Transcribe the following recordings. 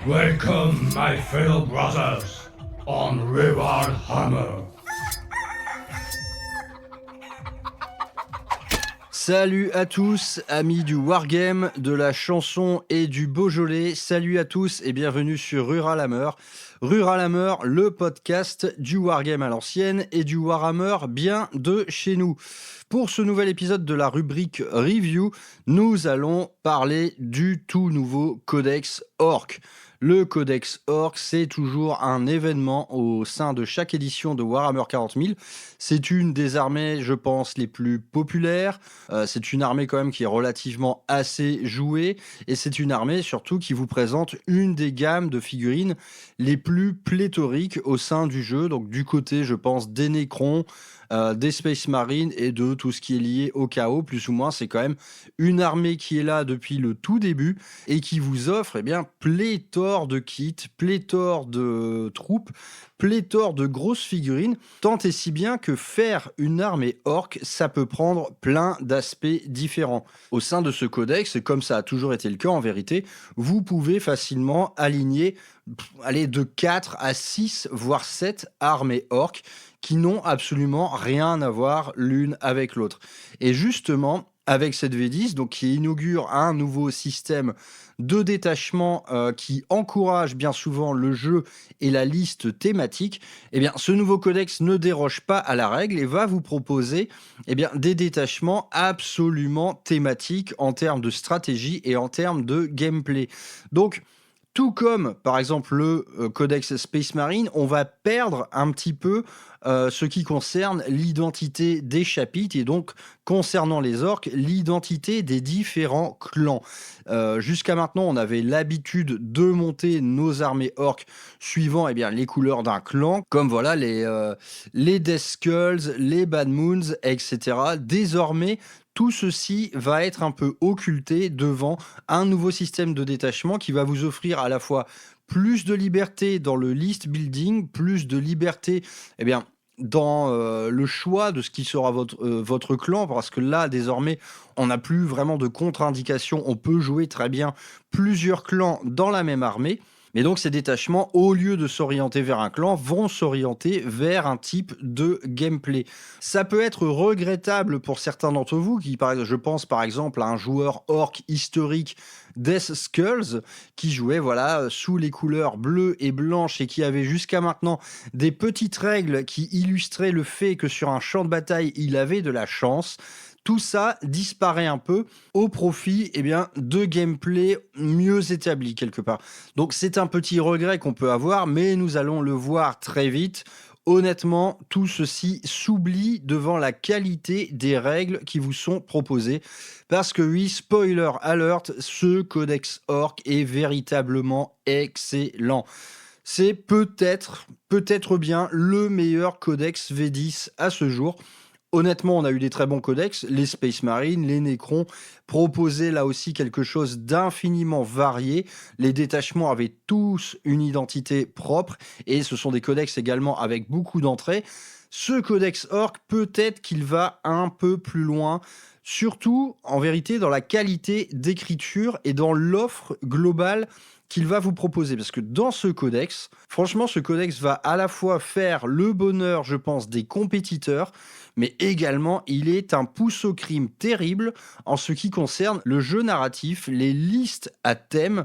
Welcome, my fellow brothers, on Reward Hammer. Salut à tous, amis du Wargame, de la chanson et du Beaujolais. Salut à tous et bienvenue sur Rural Hammer. Rural Hammer, le podcast du Wargame à l'ancienne et du Warhammer bien de chez nous. Pour ce nouvel épisode de la rubrique Review, nous allons parler du tout nouveau Codex Orc. Le Codex Orc, c'est toujours un événement au sein de chaque édition de Warhammer 40 000. C'est une des armées, je pense, les plus populaires. C'est une armée quand même qui est relativement assez jouée. Et c'est une armée surtout qui vous présente une des gammes de figurines les plus pléthoriques au sein du jeu. Donc du côté, je pense, des Necrons, des Space Marines et de tout ce qui est lié au chaos, plus ou moins. C'est quand même une armée qui est là depuis le tout début et qui vous offre pléthore de kits, pléthore de troupes, pléthore de grosses figurines, tant et si bien que faire une armée orc, ça peut prendre plein d'aspects différents. Au sein de ce codex, et comme ça a toujours été le cas en vérité, vous pouvez facilement aligner de 4 à 6, voire 7 armées orcs qui n'ont absolument rien à voir l'une avec l'autre. Et justement, avec cette V10, donc qui inaugure un nouveau système de détachement qui encourage bien souvent le jeu et la liste thématique, ce nouveau codex ne déroge pas à la règle et va vous proposer des détachements absolument thématiques en termes de stratégie et en termes de gameplay. Donc, tout comme, par exemple, le Codex Space Marine, on va perdre un petit peu ce qui concerne l'identité des chapitres et donc, concernant les orques, l'identité des différents clans. Jusqu'à maintenant, on avait l'habitude de monter nos armées orques suivant les couleurs d'un clan, comme voilà les Death Skulls, les Bad Moons, etc. Désormais, tout ceci va être un peu occulté devant un nouveau système de détachement qui va vous offrir à la fois plus de liberté dans le list building, plus de liberté dans le choix de ce qui sera votre clan, parce que là, désormais, on n'a plus vraiment de contre-indication. On peut jouer très bien plusieurs clans dans la même armée. Mais donc ces détachements, au lieu de s'orienter vers un clan, vont s'orienter vers un type de gameplay. Ça peut être regrettable pour certains d'entre vous, je pense par exemple à un joueur orc historique Death Skulls, qui jouait sous les couleurs bleues et blanches et qui avait jusqu'à maintenant des petites règles qui illustraient le fait que sur un champ de bataille, il avait de la chance. Tout ça disparaît un peu au profit de gameplay mieux établi quelque part. Donc c'est un petit regret qu'on peut avoir, mais nous allons le voir très vite. Honnêtement, tout ceci s'oublie devant la qualité des règles qui vous sont proposées. Parce que oui, spoiler alert, ce Codex Orc est véritablement excellent. C'est peut-être bien le meilleur Codex V10 à ce jour. Honnêtement, on a eu des très bons codex, les Space Marines, les Necrons proposaient là aussi quelque chose d'infiniment varié. Les détachements avaient tous une identité propre et ce sont des codex également avec beaucoup d'entrées. Ce codex Orc, peut-être qu'il va un peu plus loin, surtout en vérité dans la qualité d'écriture et dans l'offre globale qu'il va vous proposer. Parce que dans ce codex, franchement, ce codex va à la fois faire le bonheur, je pense, des compétiteurs, mais également, il est un pouce au crime terrible en ce qui concerne le jeu narratif, les listes à thème.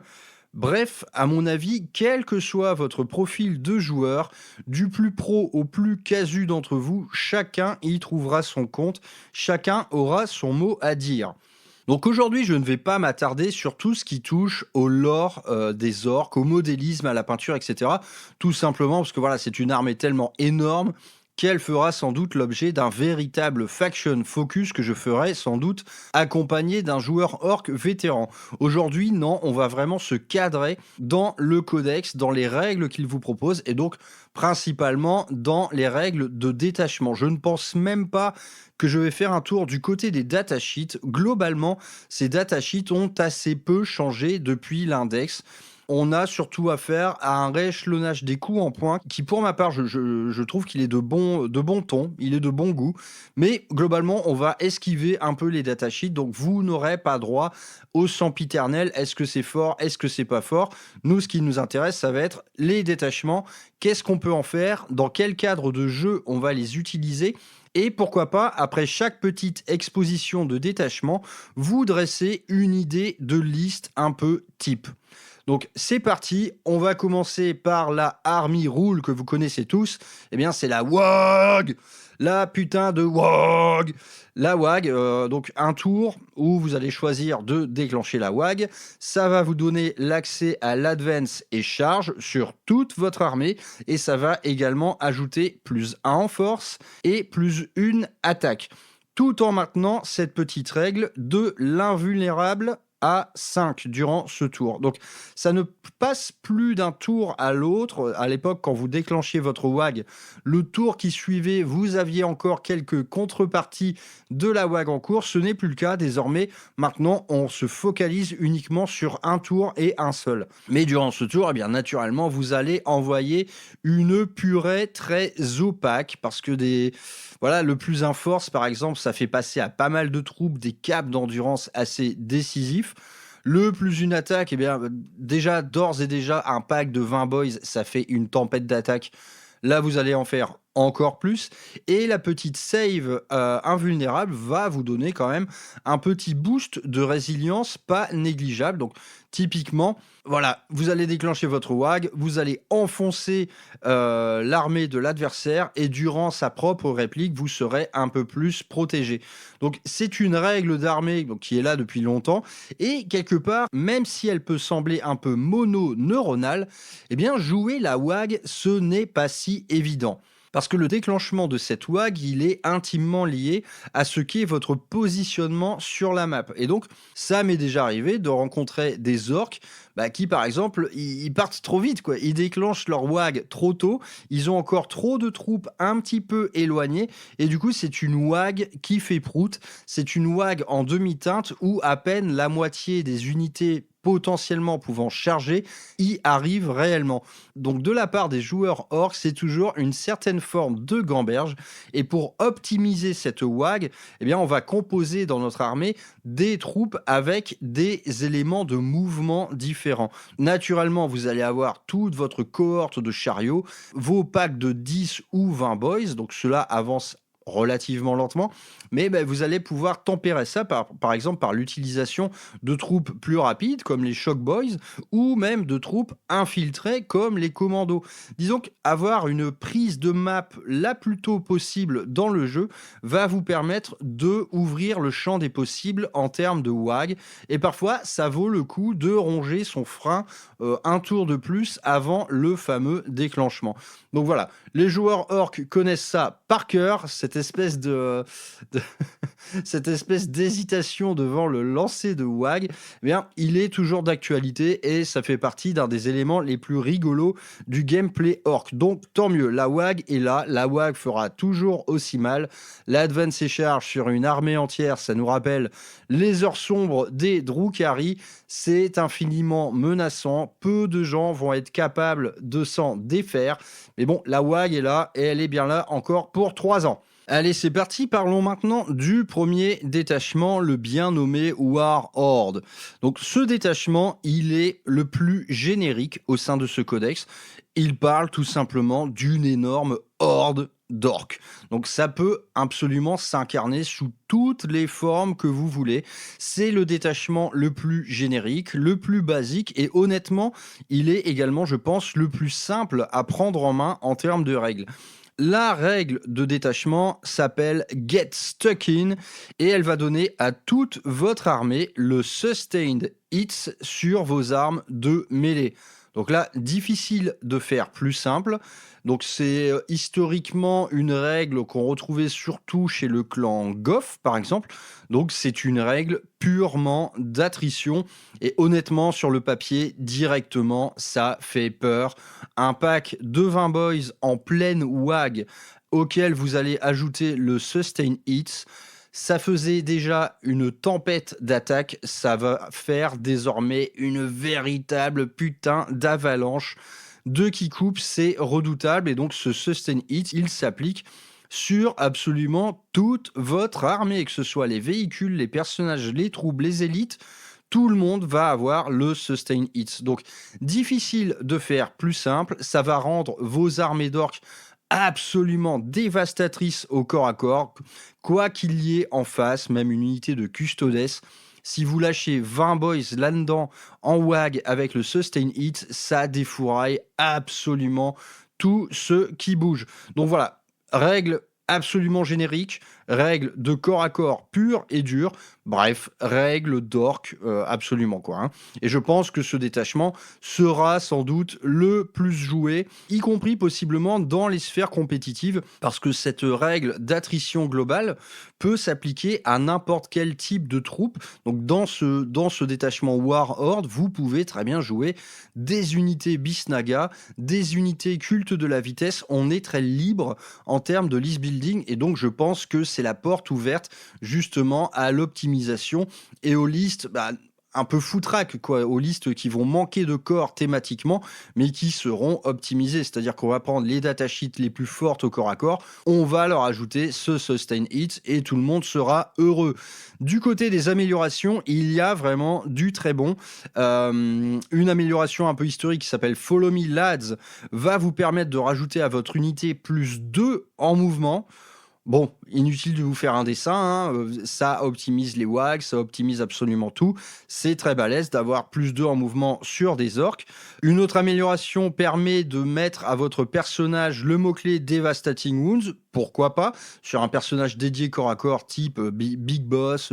Bref, à mon avis, quel que soit votre profil de joueur, du plus pro au plus casu d'entre vous, chacun y trouvera son compte, chacun aura son mot à dire. Donc aujourd'hui, je ne vais pas m'attarder sur tout ce qui touche au lore des orques, au modélisme, à la peinture, etc. Tout simplement parce que c'est une armée tellement énorme qu'elle fera sans doute l'objet d'un véritable faction focus que je ferai sans doute accompagné d'un joueur orc vétéran. Aujourd'hui, non, on va vraiment se cadrer dans le codex, dans les règles qu'il vous propose et donc principalement dans les règles de détachement. Je ne pense même pas que je vais faire un tour du côté des datasheets. Globalement, ces datasheets ont assez peu changé depuis l'index. On a surtout affaire à un rééchelonnage des coûts en points qui, pour ma part, je trouve qu'il est de bon ton, il est de bon goût. Mais globalement, on va esquiver un peu les datasheets. Donc, vous n'aurez pas droit au sempiternel. Est-ce que c'est fort? Est-ce que c'est pas fort? Nous, ce qui nous intéresse, ça va être les détachements. Qu'est-ce qu'on peut en faire? Dans quel cadre de jeu on va les utiliser? Et pourquoi pas, après chaque petite exposition de détachement, vous dresser une idée de liste un peu type. Donc c'est parti, on va commencer par la Army Rule que vous connaissez tous. Eh bien c'est la WAG, la putain de WAG. La WAG, donc un tour où vous allez choisir de déclencher la WAG. Ça va vous donner l'accès à l'advance et charge sur toute votre armée. Et ça va également ajouter +1 en force et +1 attaque. Tout en maintenant cette petite règle de l'invulnérable à 5 durant ce tour. Donc ça ne passe plus d'un tour à l'autre. À l'époque, quand vous déclenchiez votre WAG, le tour qui suivait, vous aviez encore quelques contreparties de la WAG en cours. Ce n'est plus le cas désormais. Maintenant, on se focalise uniquement sur un tour et un seul. Mais durant ce tour, eh bien, naturellement, vous allez envoyer une purée très opaque parce que voilà, le plus in force, par exemple, ça fait passer à pas mal de troupes des caps d'endurance assez décisifs. Le plus une attaque, eh bien, déjà, d'ores et déjà, un pack de 20 boys, ça fait une tempête d'attaque. Là, vous allez en faire encore plus. Et la petite save invulnérable va vous donner quand même un petit boost de résilience pas négligeable. Donc, typiquement, voilà, vous allez déclencher votre WAG, vous allez enfoncer l'armée de l'adversaire et durant sa propre réplique, vous serez un peu plus protégé. Donc, c'est une règle d'armée qui est là depuis longtemps et quelque part, même si elle peut sembler un peu mono-neuronale, eh bien, jouer la WAG, ce n'est pas si évident. Parce que le déclenchement de cette WAG, il est intimement lié à ce qu'est votre positionnement sur la map. Et donc, ça m'est déjà arrivé de rencontrer des orques qui, par exemple, ils partent trop vite, quoi. Ils déclenchent leur WAG trop tôt, ils ont encore trop de troupes un petit peu éloignées, et du coup, c'est une WAG qui fait prout. C'est une WAG en demi-teinte où à peine la moitié des unités potentiellement pouvant charger y arrive réellement. Donc de la part des joueurs orcs, c'est toujours une certaine forme de gamberge et pour optimiser cette WAG, eh bien on va composer dans notre armée des troupes avec des éléments de mouvement différents. Naturellement, vous allez avoir toute votre cohorte de chariots, vos packs de 10 ou 20 boys, donc cela avance relativement lentement, mais vous allez pouvoir tempérer ça par exemple par l'utilisation de troupes plus rapides comme les Shock Boys ou même de troupes infiltrées comme les commandos. Disons qu'avoir une prise de map la plus tôt possible dans le jeu va vous permettre de ouvrir le champ des possibles en termes de WAG et parfois ça vaut le coup de ronger son frein un tour de plus avant le fameux déclenchement. Donc voilà, les joueurs orcs connaissent ça par cœur, cette espèce cette espèce d'hésitation devant le lancer de WAG, eh bien, il est toujours d'actualité et ça fait partie d'un des éléments les plus rigolos du gameplay orc. Donc tant mieux, la WAG est là, la WAG fera toujours aussi mal. L'advance et charge sur une armée entière, ça nous rappelle les heures sombres des Drukhari, c'est infiniment menaçant, peu de gens vont être capables de s'en défaire. Mais bon, la WAG est là et elle est bien là encore pour 3 ans. Allez, c'est parti, parlons maintenant du premier détachement, le bien nommé War Horde. Donc ce détachement, il est le plus générique au sein de ce codex. Il parle tout simplement d'une énorme horde d'orques. Donc ça peut absolument s'incarner sous toutes les formes que vous voulez. C'est le détachement le plus générique, le plus basique et honnêtement, il est également, je pense, le plus simple à prendre en main en termes de règles. La règle de détachement s'appelle Get Stuck In et elle va donner à toute votre armée le Sustained Hits sur vos armes de mêlée. Donc là, difficile de faire plus simple. Donc c'est historiquement une règle qu'on retrouvait surtout chez le clan Goff, par exemple. Donc c'est une règle purement d'attrition. Et honnêtement, sur le papier, directement, ça fait peur. Un pack de 20 boys en pleine WAG auquel vous allez ajouter le Sustain Hits. Ça faisait déjà une tempête d'attaque, ça va faire désormais une véritable putain d'avalanche de qui coupe, c'est redoutable. Et donc ce Sustain Hit, il s'applique sur absolument toute votre armée, que ce soit les véhicules, les personnages, les troupes, les élites. Tout le monde va avoir le Sustain Hits. Donc, difficile de faire plus simple. Ça va rendre vos armées d'orques absolument dévastatrices au corps à corps. Quoi qu'il y ait en face, même une unité de Custodes, si vous lâchez 20 boys là-dedans en WAG avec le Sustain Hit, ça défouraille absolument tout ce qui bouge. Donc voilà, règle absolument générique, règle de corps à corps pur et dur, bref, règle d'orque absolument quoi. Hein. Et je pense que ce détachement sera sans doute le plus joué, y compris possiblement dans les sphères compétitives, parce que cette règle d'attrition globale peut s'appliquer à n'importe quel type de troupe. Donc dans ce détachement War Horde, vous pouvez très bien jouer des unités Bisnaga, des unités culte de la vitesse. On est très libre en termes de list building, et donc je pense que c'est la porte ouverte justement à l'optimisation et aux listes un peu foutraques, quoi, aux listes qui vont manquer de corps thématiquement, mais qui seront optimisées. C'est-à-dire qu'on va prendre les datasheets les plus fortes au corps à corps, on va leur ajouter ce Sustain Hit et tout le monde sera heureux. Du côté des améliorations, il y a vraiment du très bon. Une amélioration un peu historique qui s'appelle Follow Me Lads va vous permettre de rajouter à votre unité plus 2 en mouvement. Bon, inutile de vous faire un dessin, hein. Ça optimise les WAG, ça optimise absolument tout. C'est très balèze d'avoir plus 2 en mouvement sur des orques. Une autre amélioration permet de mettre à votre personnage le mot-clé Devastating Wounds, pourquoi pas, sur un personnage dédié corps à corps type Big Boss,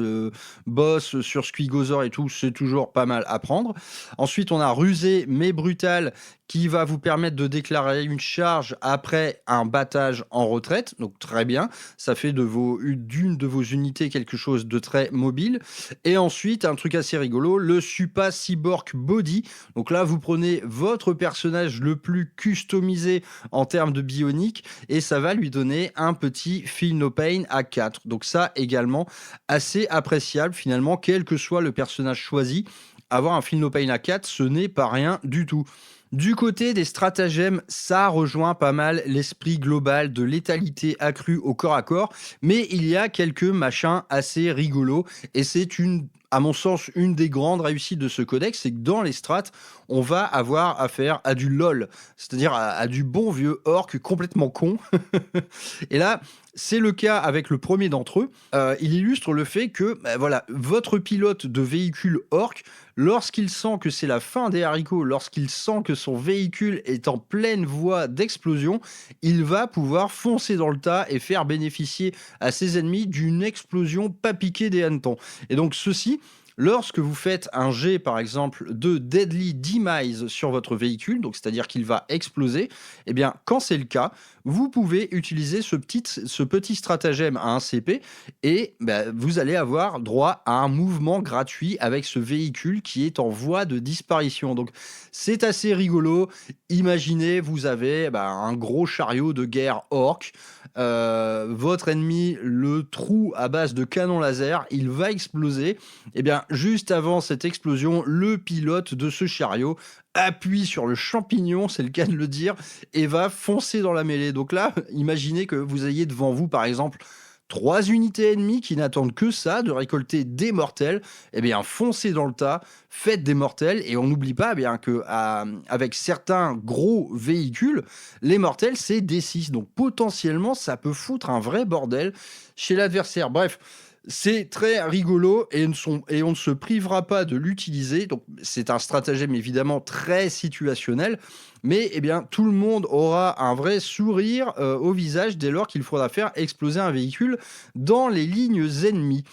Boss sur Squigozor et tout, c'est toujours pas mal à prendre. Ensuite, on a Rusé mais Brutal qui va vous permettre de déclarer une charge après un battage en retraite, donc très bien. Ça fait d'une de vos unités quelque chose de très mobile. Et ensuite, un truc assez rigolo, le Supa Cyborg Body. Donc là, vous prenez votre personnage le plus customisé en termes de bionique et ça va lui donner un petit Feel No Pain à 4. Donc ça également assez appréciable finalement, quel que soit le personnage choisi. Avoir un Feel No Pain à 4, ce n'est pas rien du tout. Du côté des stratagèmes, ça rejoint pas mal l'esprit global de létalité accrue au corps à corps, mais il y a quelques machins assez rigolos, et c'est à mon sens, une des grandes réussites de ce codex, c'est que dans les strats, on va avoir affaire à du LOL, c'est-à-dire à du bon vieux orc complètement con. Et là, c'est le cas avec le premier d'entre eux. Il illustre le fait que voilà, votre pilote de véhicule orc, lorsqu'il sent que c'est la fin des haricots, lorsqu'il sent que son véhicule est en pleine voie d'explosion, il va pouvoir foncer dans le tas et faire bénéficier à ses ennemis d'une explosion pas piquée des hannetons. Et donc ceci, lorsque vous faites un jet, par exemple, de Deadly Demise sur votre véhicule, donc c'est-à-dire qu'il va exploser, eh bien, quand c'est le cas, vous pouvez utiliser ce petit stratagème à un CP et vous allez avoir droit à un mouvement gratuit avec ce véhicule qui est en voie de disparition. Donc, c'est assez rigolo. Imaginez, vous avez un gros chariot de guerre orc. Votre ennemi, le trou à base de canon laser, il va exploser. Et bien, juste avant cette explosion, le pilote de ce chariot appuie sur le champignon, c'est le cas de le dire, et va foncer dans la mêlée. Donc là, imaginez que vous ayez devant vous, par exemple, 3 unités ennemies qui n'attendent que ça, de récolter des mortels. Eh bien, foncez dans le tas, faites des mortels, et on n'oublie pas que avec certains gros véhicules, les mortels, c'est D6. Donc potentiellement, ça peut foutre un vrai bordel chez l'adversaire. Bref, c'est très rigolo et on ne se privera pas de l'utiliser. Donc, c'est un stratagème évidemment très situationnel, mais tout le monde aura un vrai sourire au visage dès lors qu'il faudra faire exploser un véhicule dans les lignes ennemies.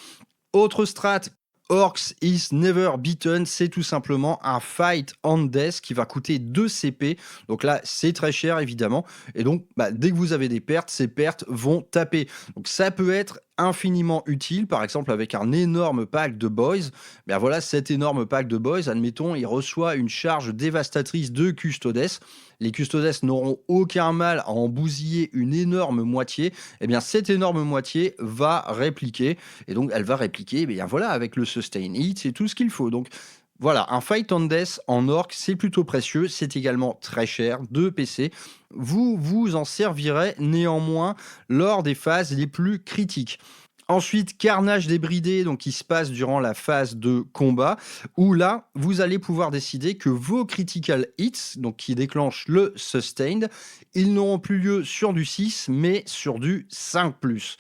Autre strat Orcs is never beaten, c'est tout simplement un fight on death qui va coûter 2 CP. Donc là, c'est très cher évidemment. Et donc, dès que vous avez des pertes, ces pertes vont taper. Donc ça peut être infiniment utile, par exemple avec un énorme pack de boys. Ben voilà, cet énorme pack de boys, admettons, il reçoit une charge dévastatrice de custodes. Les custodes n'auront aucun mal à en bousiller une énorme moitié. Eh bien, cette énorme moitié va répliquer. Et donc, elle va répliquer, bien voilà, avec le sustain hit, c'est tout ce qu'il faut. Donc, voilà, un Fight on Death en orc, c'est plutôt précieux. C'est également très cher, 2 PC. Vous vous en servirez néanmoins lors des phases les plus critiques. Ensuite, Carnage débridé, donc qui se passe durant la phase de combat, où là, vous allez pouvoir décider que vos critical hits, donc qui déclenchent le sustained, ils n'auront plus lieu sur du 6, mais sur du 5+.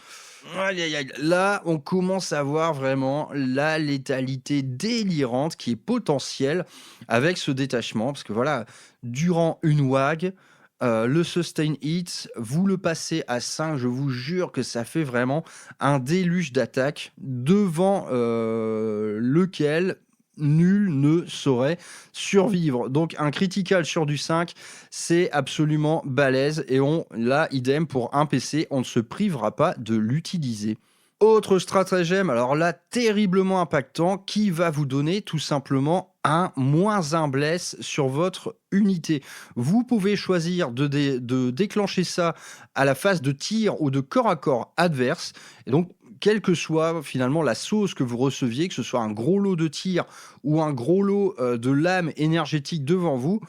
Aïe, aïe, aïe. Là, on commence à voir vraiment la létalité délirante qui est potentielle avec ce détachement, parce que voilà, durant une WAG, le sustain hit, vous le passez à 5, je vous jure que ça fait vraiment un déluge d'attaques devant lequel nul ne saurait survivre. Donc un critical sur du 5, c'est absolument balèze et là, idem pour un PC, on ne se privera pas de l'utiliser. Autre stratagème, alors là, terriblement impactant, qui va vous donner tout simplement un -1 bless sur votre unité. Vous pouvez choisir de déclencher ça à la phase de tir ou de corps à corps adverse. Et donc, quelle que soit finalement la sauce que vous receviez, que ce soit un gros lot de tir ou un gros lot de lames énergétiques devant vous,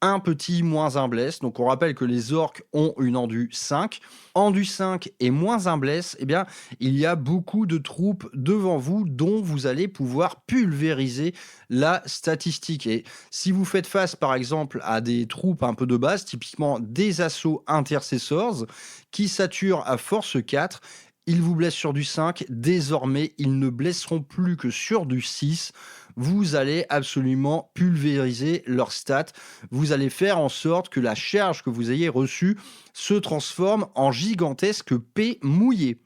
un petit -1 bless. Donc on rappelle que les orques ont une endu 5. Endu 5 et -1 bless, eh bien, il y a beaucoup de troupes devant vous dont vous allez pouvoir pulvériser la statistique. Et si vous faites face par exemple à des troupes un peu de base, typiquement des assauts intercessors qui saturent à force 4, ils vous blessent sur du 5. Désormais, ils ne blesseront plus que sur du 6. Vous allez absolument pulvériser leurs stats. Vous allez faire en sorte que la charge que vous ayez reçue se transforme en gigantesque P mouillé.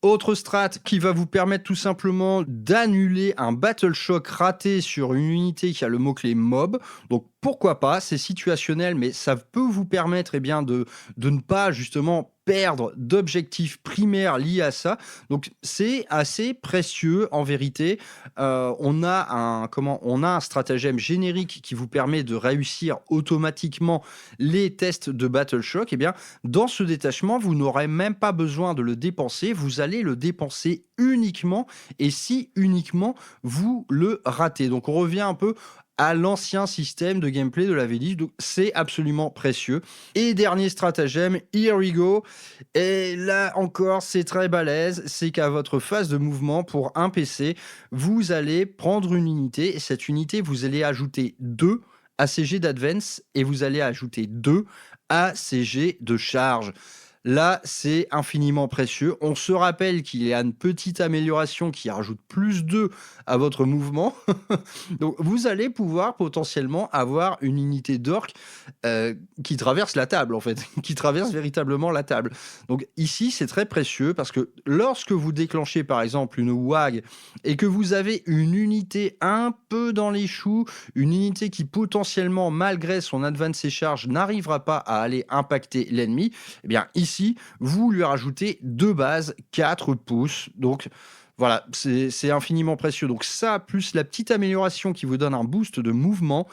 Autre strat qui va vous permettre tout simplement d'annuler un battle shock raté sur une unité qui a le mot-clé mob. Donc pourquoi pas, c'est situationnel, mais ça peut vous permettre de ne pas justement perdre d'objectifs primaires liés à ça. Donc c'est assez précieux en vérité. On a un stratagème générique qui vous permet de réussir automatiquement les tests de battle shock. Eh bien, dans ce détachement, vous n'aurez même pas besoin de le dépenser. Vous allez le dépenser uniquement et si uniquement vous le ratez. Donc on revient un peu à l'ancien système de gameplay de la V10, donc c'est absolument précieux. Et dernier stratagème, here we go, et là encore c'est très balèze, c'est qu'à votre phase de mouvement pour un PC, vous allez prendre une unité, et cette unité vous allez ajouter 2 ACG d'advance, et vous allez ajouter 2 ACG de charge. Là, c'est infiniment précieux. On se rappelle qu'il y a une petite amélioration qui rajoute +2 à votre mouvement. Donc, vous allez pouvoir potentiellement avoir une unité d'orc qui traverse la table, en fait, qui traverse véritablement la table. Donc, ici, c'est très précieux parce que lorsque vous déclenchez, par exemple, une WAG et que vous avez une unité un peu dans les choux, une unité qui potentiellement, malgré son advance et charge, n'arrivera pas à aller impacter l'ennemi, eh bien, ici, vous lui rajoutez 2 bases, 4 pouces. Donc, voilà, c'est infiniment précieux. Donc ça, plus la petite amélioration qui vous donne un boost de mouvement,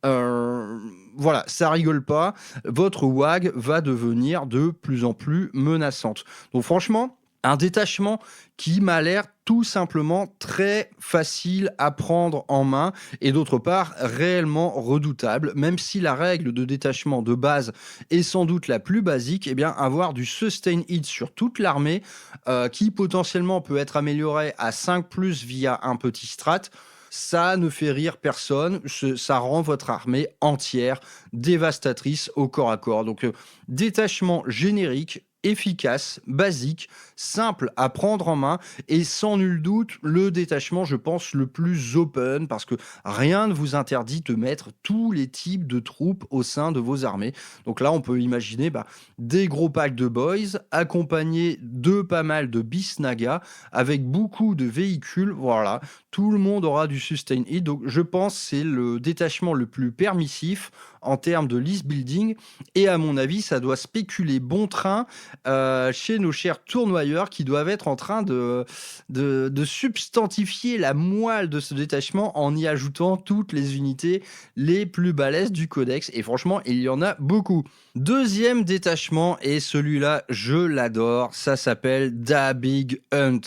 voilà, ça rigole pas. Votre WAG va devenir de plus en plus menaçante. Donc franchement, un détachement qui m'a l'air tout simplement très facile à prendre en main et d'autre part réellement redoutable. Même si la règle de détachement de base est sans doute la plus basique, eh bien avoir du sustain hit sur toute l'armée qui potentiellement peut être amélioré à 5+ via un petit strat, ça ne fait rire personne, ça rend votre armée entière dévastatrice au corps à corps. Donc détachement générique, efficace, basique, simple à prendre en main et sans nul doute le détachement, je pense, le plus open parce que rien ne vous interdit de mettre tous les types de troupes au sein de vos armées. Donc là, on peut imaginer des gros packs de boys accompagnés de pas mal de Bisnaga avec beaucoup de véhicules. Voilà, tout le monde aura du sustain hit. Donc je pense que c'est le détachement le plus permissif en termes de list building et à mon avis ça doit spéculer bon train chez nos chers tournoyeurs qui doivent être en train de substantifier la moelle de ce détachement en y ajoutant toutes les unités les plus balèzes du codex et franchement il y en a beaucoup. Deuxième détachement et celui-là je l'adore, ça s'appelle Da Big Hunt.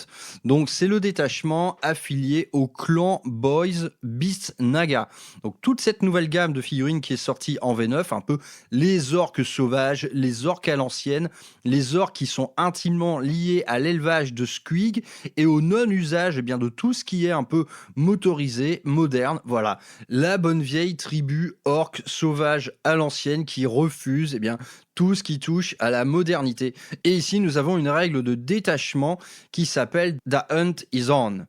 Donc c'est le détachement affilié au clan Boys Beast Naga. Donc toute cette nouvelle gamme de figurines qui est sortie en V9, un peu les orques sauvages, les orques à l'ancienne, les orques qui sont intimement liés à l'élevage de squig et au non-usage de tout ce qui est un peu motorisé, moderne. Voilà, la bonne vieille tribu orque sauvage à l'ancienne qui refuse tout ce qui touche à la modernité. Et ici, nous avons une règle de détachement qui s'appelle The Hunt is on.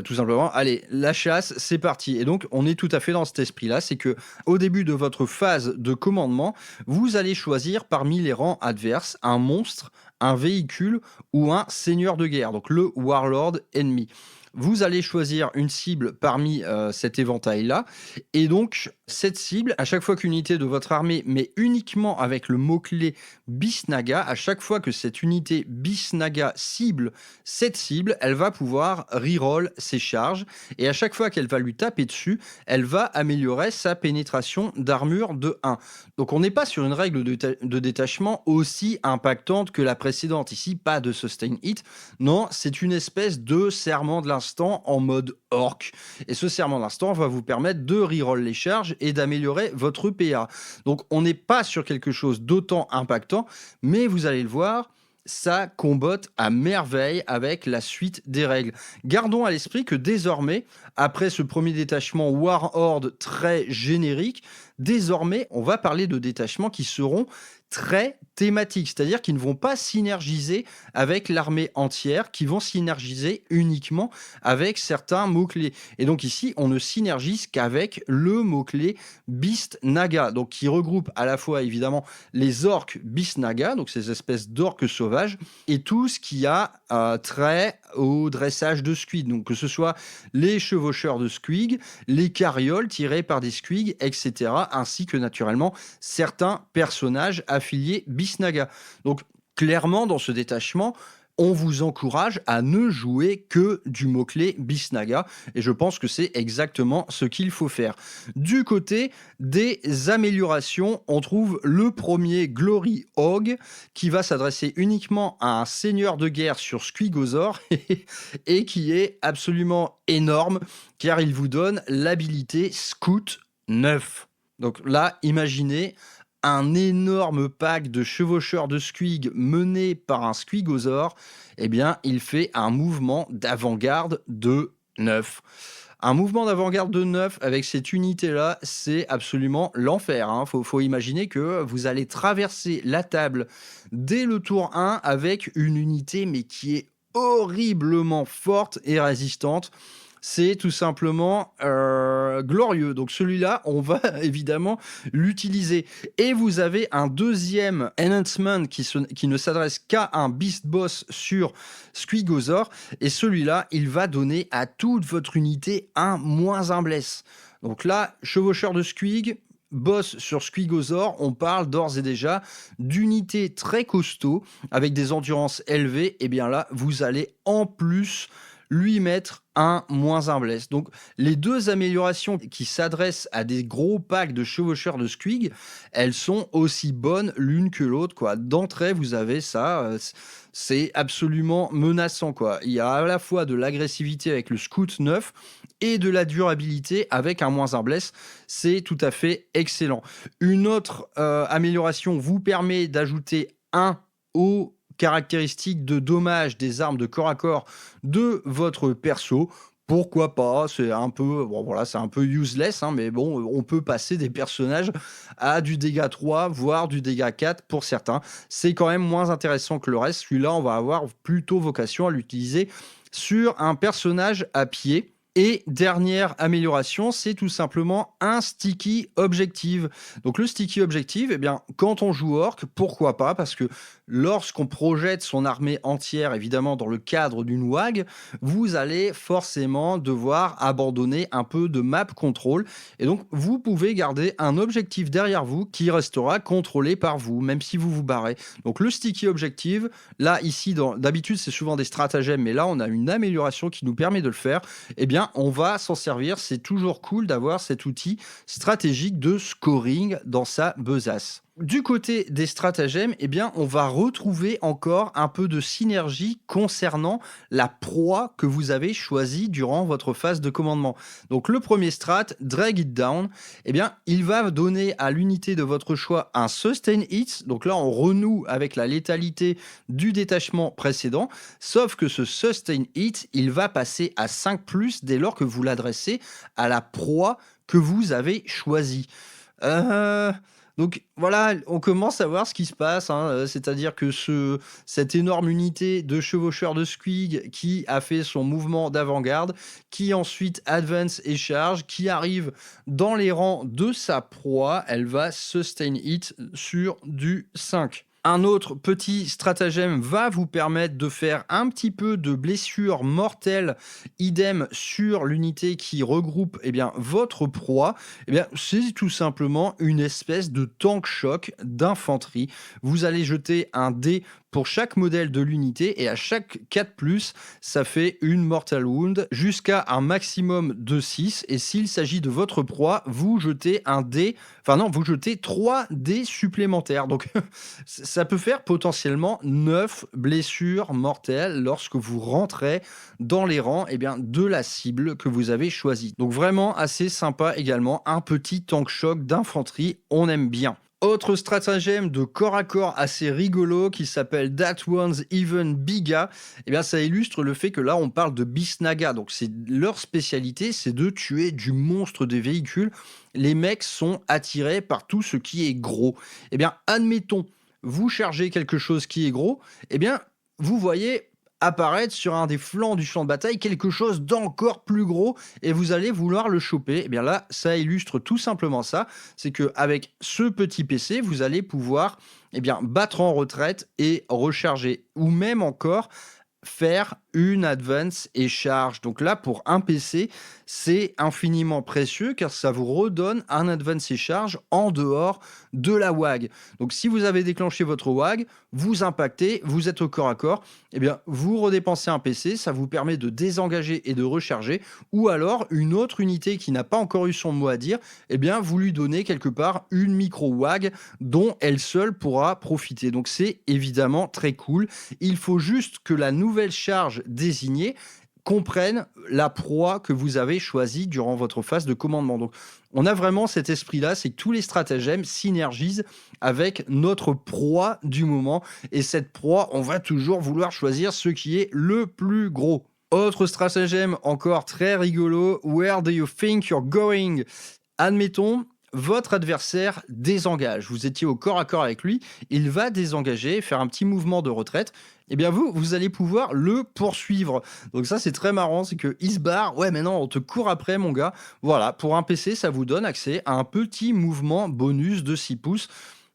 Tout simplement, allez, la chasse, c'est parti. Et donc, on est tout à fait dans cet esprit-là, c'est que au début de votre phase de commandement, vous allez choisir parmi les rangs adverses un monstre, un véhicule ou un seigneur de guerre, donc le warlord ennemi. Vous allez choisir une cible parmi cet éventail-là. Et donc, cette cible, à chaque fois qu'une unité de votre armée, mais uniquement avec le mot-clé Bisnaga, à chaque fois que cette unité Bisnaga cible cette cible, elle va pouvoir reroll ses charges. Et à chaque fois qu'elle va lui taper dessus, elle va améliorer sa pénétration d'armure de 1. Donc, on n'est pas sur une règle de détachement aussi impactante que la précédente. Ici, pas de sustain hit. Non, c'est une espèce de serment de l'instant en mode orc. Et ce serment d'instant va vous permettre de reroll les charges et d'améliorer votre PA. Donc on n'est pas sur quelque chose d'autant impactant, mais vous allez le voir, ça combotte à merveille avec la suite des règles. Gardons à l'esprit que désormais, après ce premier détachement Warhorde très générique, désormais on va parler de détachements qui seront très thématiques, c'est-à-dire qui ne vont pas synergiser avec l'armée entière, qui vont synergiser uniquement avec certains mots-clés. Et donc ici, on ne synergise qu'avec le mot-clé Beast Naga, donc qui regroupe à la fois évidemment les orques Beast Naga, donc ces espèces d'orques sauvages, et tout ce qui a trait au dressage de squig, donc que ce soit les chevaucheurs de squig, les carrioles tirées par des squigs, etc., ainsi que naturellement certains personnages affiliés Bisnaga. Donc clairement dans ce détachement, on vous encourage à ne jouer que du mot-clé Bisnaga et je pense que c'est exactement ce qu'il faut faire. Du côté des améliorations, on trouve le premier Glory Hog qui va s'adresser uniquement à un seigneur de guerre sur Squigozor et qui est absolument énorme car il vous donne l'habilité Scout 9. Donc là, imaginez un énorme pack de chevaucheurs de squig mené par un squigozor, il fait un mouvement d'avant-garde de 9. Un mouvement d'avant-garde de 9 avec cette unité-là, c'est absolument l'enfer. Faut imaginer que vous allez traverser la table dès le tour 1 avec une unité mais qui est horriblement forte et résistante. C'est tout simplement glorieux. Donc celui-là, on va évidemment l'utiliser. Et vous avez un deuxième enhancement qui ne s'adresse qu'à un Beast Boss sur Squigozor. Et celui-là, il va donner à toute votre unité un -1 bless. Donc là, chevaucheur de Squig, boss sur Squigozor, on parle d'ores et déjà d'unités très costauds avec des endurances élevées. Et bien là, vous allez en plus lui mettre un -1 bless. Donc les deux améliorations qui s'adressent à des gros packs de chevaucheurs de squig, elles sont aussi bonnes l'une que l'autre, quoi. D'entrée, vous avez ça, c'est absolument menaçant, quoi. Il y a à la fois de l'agressivité avec le Scout 9 et de la durabilité avec un -1 bless. C'est tout à fait excellent. Une autre amélioration vous permet d'ajouter 1 au caractéristiques de dommage des armes de corps à corps de votre perso. Pourquoi pas? C'est un peu bon voilà, c'est un peu useless, hein, mais bon, on peut passer des personnages à du dégâts 3, voire du dégâts 4 pour certains. C'est quand même moins intéressant que le reste. Celui-là, on va avoir plutôt vocation à l'utiliser sur un personnage à pied. Et dernière amélioration, c'est tout simplement un sticky objective. Donc le sticky objective, eh bien, quand on joue orc, pourquoi pas? Parce que lorsqu'on projette son armée entière, évidemment dans le cadre d'une WAG, vous allez forcément devoir abandonner un peu de map control. Et donc, vous pouvez garder un objectif derrière vous qui restera contrôlé par vous, même si vous vous barrez. Donc, le sticky objective, là, ici, d'habitude, c'est souvent des stratagèmes, mais là, on a une amélioration qui nous permet de le faire. Eh bien, on va s'en servir. C'est toujours cool d'avoir cet outil stratégique de scoring dans sa besace. Du côté des stratagèmes, eh bien, on va retrouver encore un peu de synergie concernant la proie que vous avez choisie durant votre phase de commandement. Donc, le premier strat, Drag It Down, eh bien, il va donner à l'unité de votre choix un Sustain Hit. Donc là, on renoue avec la létalité du détachement précédent. Sauf que ce Sustain Hit, il va passer à 5+, dès lors que vous l'adressez à la proie que vous avez choisie. Donc voilà, on commence à voir ce qui se passe, hein, c'est-à-dire que cette énorme unité de chevaucheurs de Squig qui a fait son mouvement d'avant-garde, qui ensuite advance et charge, qui arrive dans les rangs de sa proie, elle va sustain hit sur du 5. Un autre petit stratagème va vous permettre de faire un petit peu de blessures mortelles, idem sur l'unité qui regroupe votre proie. C'est tout simplement une espèce de tank choc d'infanterie. Vous allez jeter un dé pour chaque modèle de l'unité et à chaque 4+, ça fait une Mortal Wound jusqu'à un maximum de 6. Et s'il s'agit de votre proie, vous jetez vous jetez 3 dés supplémentaires. Donc ça peut faire potentiellement 9 blessures mortelles lorsque vous rentrez dans les rangs de la cible que vous avez choisie. Donc vraiment assez sympa également, un petit tank choc d'infanterie, on aime bien. Autre stratagème de corps à corps assez rigolo qui s'appelle That One's Even Bigger, ça illustre le fait que là on parle de Bisnaga, donc c'est leur spécialité, c'est de tuer du monstre des véhicules. Les mecs sont attirés par tout ce qui est gros. Admettons, vous chargez quelque chose qui est gros, vous voyez apparaître sur un des flancs du champ de bataille quelque chose d'encore plus gros et vous allez vouloir le choper. Là, ça illustre tout simplement ça, c'est qu'avec ce petit PC, vous allez pouvoir battre en retraite et recharger, ou même encore faire une advance et charge. Donc là, pour un PC, c'est infiniment précieux car ça vous redonne un advance et charge en dehors de la WAG. Donc si vous avez déclenché votre WAG, vous impactez, vous êtes au corps à corps, vous redépensez un PC, ça vous permet de désengager et de recharger, ou alors une autre unité qui n'a pas encore eu son mot à dire, vous lui donnez quelque part une micro-WAG dont elle seule pourra profiter. Donc c'est évidemment très cool. Il faut juste que la nouvelle charge désignée comprenne la proie que vous avez choisie durant votre phase de commandement. Donc, on a vraiment cet esprit-là, c'est que tous les stratagèmes synergisent avec notre proie du moment. Et cette proie, on va toujours vouloir choisir ce qui est le plus gros. Autre stratagème encore très rigolo, Where do you think you're going? Admettons, votre adversaire désengage. Vous étiez au corps à corps avec lui, il va désengager, faire un petit mouvement de retraite. Vous allez pouvoir le poursuivre. Donc ça, c'est très marrant, c'est qu'il se barre. Ouais, mais non, on te court après, mon gars. Voilà, pour un PC, ça vous donne accès à un petit mouvement bonus de 6 pouces.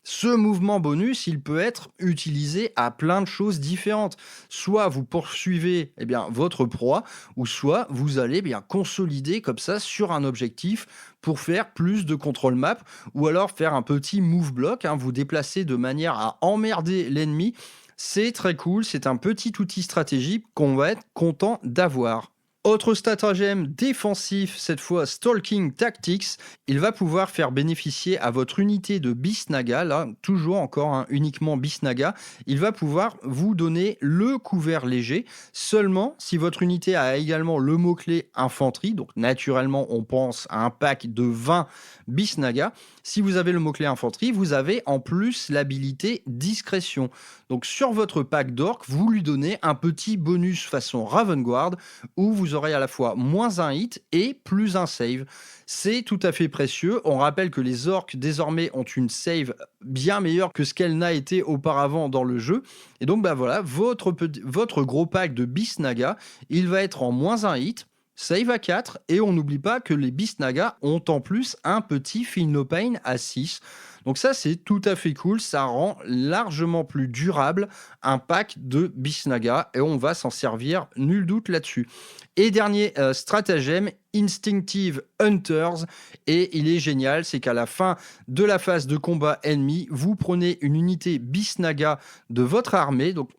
Ce mouvement bonus, il peut être utilisé à plein de choses différentes. Soit vous poursuivez votre proie, ou soit vous allez consolider comme ça sur un objectif pour faire plus de contrôle map, ou alors faire un petit move block, vous déplacer de manière à emmerder l'ennemi. C'est très cool, c'est un petit outil stratégique qu'on va être content d'avoir. Autre stratagème défensif, cette fois Stalking Tactics, il va pouvoir faire bénéficier à votre unité de Bisnaga, là toujours encore uniquement Bisnaga, il va pouvoir vous donner le couvert léger, seulement si votre unité a également le mot-clé infanterie, donc naturellement on pense à un pack de 20 Bisnaga. Si vous avez le mot-clé infanterie, vous avez en plus l'habilité discrétion. Donc sur votre pack d'orc, vous lui donnez un petit bonus façon Ravenguard où vous aurez à la fois moins un hit et plus un save. C'est tout à fait précieux. On rappelle que les orques désormais ont une save bien meilleure que ce qu'elle n'a été auparavant dans le jeu. Et donc voilà, votre gros pack de Beast Naga, il va être en moins un hit, save à 4, et on n'oublie pas que les Beast Naga ont en plus un petit Feel No Pain à 6. Donc ça, c'est tout à fait cool. Ça rend largement plus durable un pack de Beast Naga et on va s'en servir, nul doute là-dessus. Et dernier stratagème, Instinctive Hunters, et il est génial, c'est qu'à la fin de la phase de combat ennemi, vous prenez une unité Beast Naga de votre armée, donc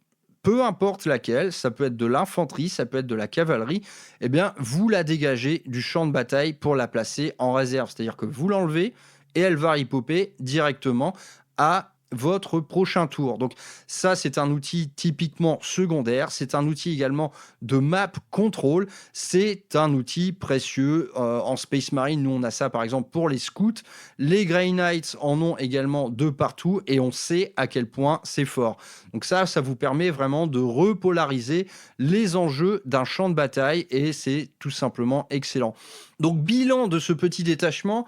peu importe laquelle, ça peut être de l'infanterie, ça peut être de la cavalerie, eh bien vous la dégagez du champ de bataille pour la placer en réserve, c'est-à-dire que vous l'enlevez, et elle va repopper directement à votre prochain tour. Donc ça, c'est un outil typiquement secondaire. C'est un outil également de map control. C'est un outil précieux. En Space Marine, nous, on a ça, par exemple, pour les scouts. Les Grey Knights en ont également de partout et on sait à quel point c'est fort. Donc ça vous permet vraiment de repolariser les enjeux d'un champ de bataille et c'est tout simplement excellent. Donc, bilan de ce petit détachement,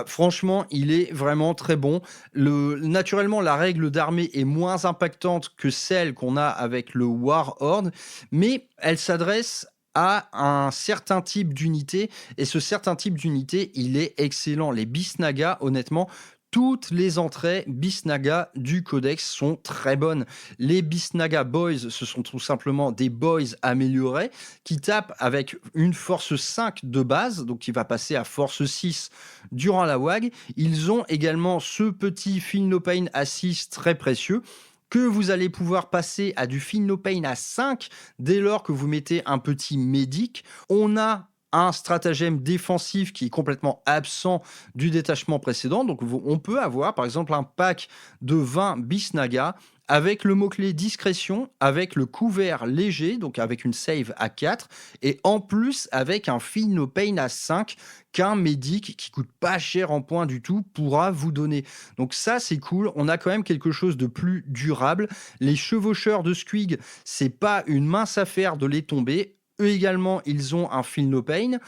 franchement, il est vraiment très bon. Naturellement, la règle d'armée est moins impactante que celle qu'on a avec le Warhorde, mais elle s'adresse à un certain type d'unité, et ce certain type d'unité, il est excellent. Les Beast Naga, honnêtement, toutes les entrées Beast Naga du codex sont très bonnes. Les Beast Naga Boys, ce sont tout simplement des boys améliorés qui tapent avec une force 5 de base, donc qui va passer à force 6 durant la WAG. Ils ont également ce petit Feel No Pain à 6 très précieux que vous allez pouvoir passer à du Feel No Pain à 5 dès lors que vous mettez un petit médic. On a un stratagème défensif qui est complètement absent du détachement précédent. Donc, on peut avoir, par exemple, un pack de 20 Beast Naga avec le mot-clé discrétion, avec le couvert léger, donc avec une save à 4, et en plus avec un Feel No Pain à 5 qu'un médic qui coûte pas cher en points du tout pourra vous donner. Donc ça, c'est cool. On a quand même quelque chose de plus durable. Les chevaucheurs de Squig, c'est pas une mince affaire de les tomber. Eux également, ils ont un Feel No Pain.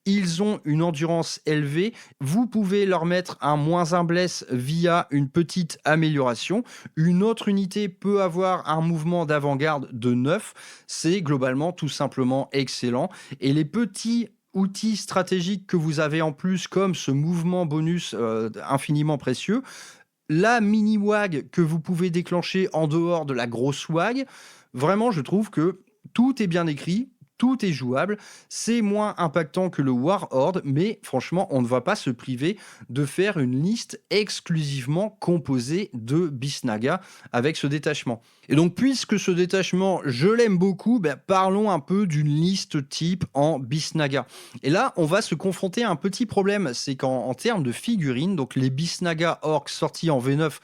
Ils ont une endurance élevée. Vous pouvez leur mettre un -1 bless via une petite amélioration. Une autre unité peut avoir un mouvement d'avant-garde de 9. C'est globalement tout simplement excellent. Et les petits outils stratégiques que vous avez en plus, comme ce mouvement bonus infiniment précieux, la mini-WAG que vous pouvez déclencher en dehors de la grosse WAG, vraiment, je trouve que tout est bien écrit. Tout est jouable, c'est moins impactant que le Warhorde, mais franchement, on ne va pas se priver de faire une liste exclusivement composée de Beast Naga avec ce détachement. Et donc, puisque ce détachement, je l'aime beaucoup, parlons un peu d'une liste type en Beast Naga. Et là, on va se confronter à un petit problème, c'est qu'en termes de figurines, donc les Beast Naga Orcs sortis en V9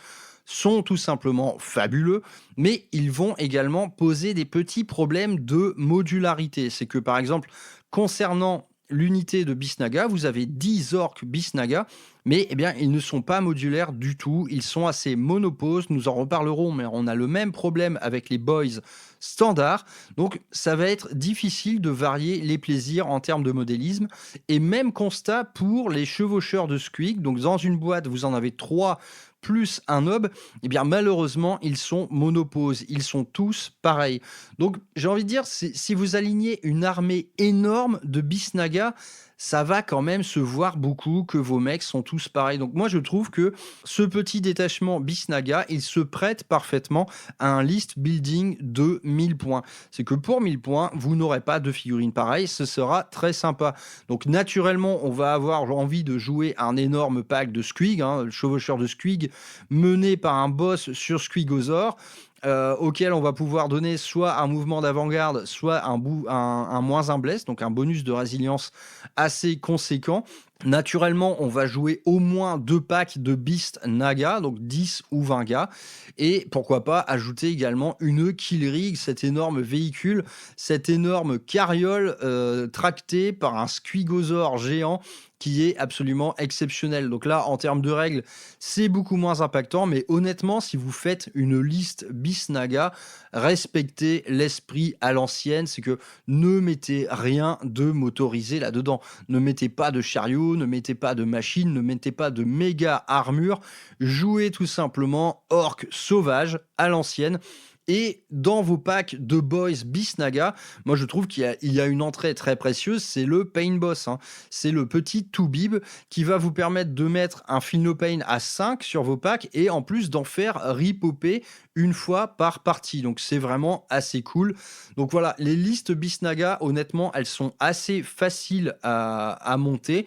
sont tout simplement fabuleux, mais ils vont également poser des petits problèmes de modularité. C'est que par exemple, concernant l'unité de Beast Naga, vous avez 10 orques Beast Naga, mais ils ne sont pas modulaires du tout, ils sont assez monoposes, nous en reparlerons, mais on a le même problème avec les boys standards, donc ça va être difficile de varier les plaisirs en termes de modélisme, et même constat pour les chevaucheurs de Squig, donc dans une boîte, vous en avez 3 plus un nob, malheureusement, ils sont monoposes. Ils sont tous pareils. Donc, j'ai envie de dire, si vous alignez une armée énorme de Beast Naga, ça va quand même se voir beaucoup que vos mecs sont tous pareils. Donc, moi, je trouve que ce petit détachement Beast Naga, il se prête parfaitement à un list building de 1000 points. C'est que pour 1000 points, vous n'aurez pas de figurines pareilles. Ce sera très sympa. Donc, naturellement, on va avoir envie de jouer un énorme pack de Squig, le chevaucheur de Squig, mené par un boss sur Squigozor, auquel on va pouvoir donner soit un mouvement d'avant-garde, soit un -1 bless, donc un bonus de résilience assez conséquent. Naturellement, on va jouer au moins 2 packs de Beast Naga, donc 10 ou 20 gars, et pourquoi pas ajouter également une Kill Rig, cet énorme véhicule, cette énorme carriole tractée par un Squigozor géant qui est absolument exceptionnel. Donc là, en termes de règles, c'est beaucoup moins impactant, mais honnêtement, si vous faites une liste Bisnaga, respectez l'esprit à l'ancienne, c'est que ne mettez rien de motorisé là-dedans. Ne mettez pas de chariot, ne mettez pas de machine, ne mettez pas de méga armure. Jouez tout simplement orc sauvage à l'ancienne. Et dans vos packs de Boys Bisnaga, moi je trouve qu'il y a une entrée très précieuse, c'est le Pain Boss. C'est le petit Toubib qui va vous permettre de mettre un Feel No Pain à 5 sur vos packs et en plus d'en faire repopper une fois par partie. Donc c'est vraiment assez cool. Donc voilà, les listes Bisnaga, honnêtement, elles sont assez faciles à monter.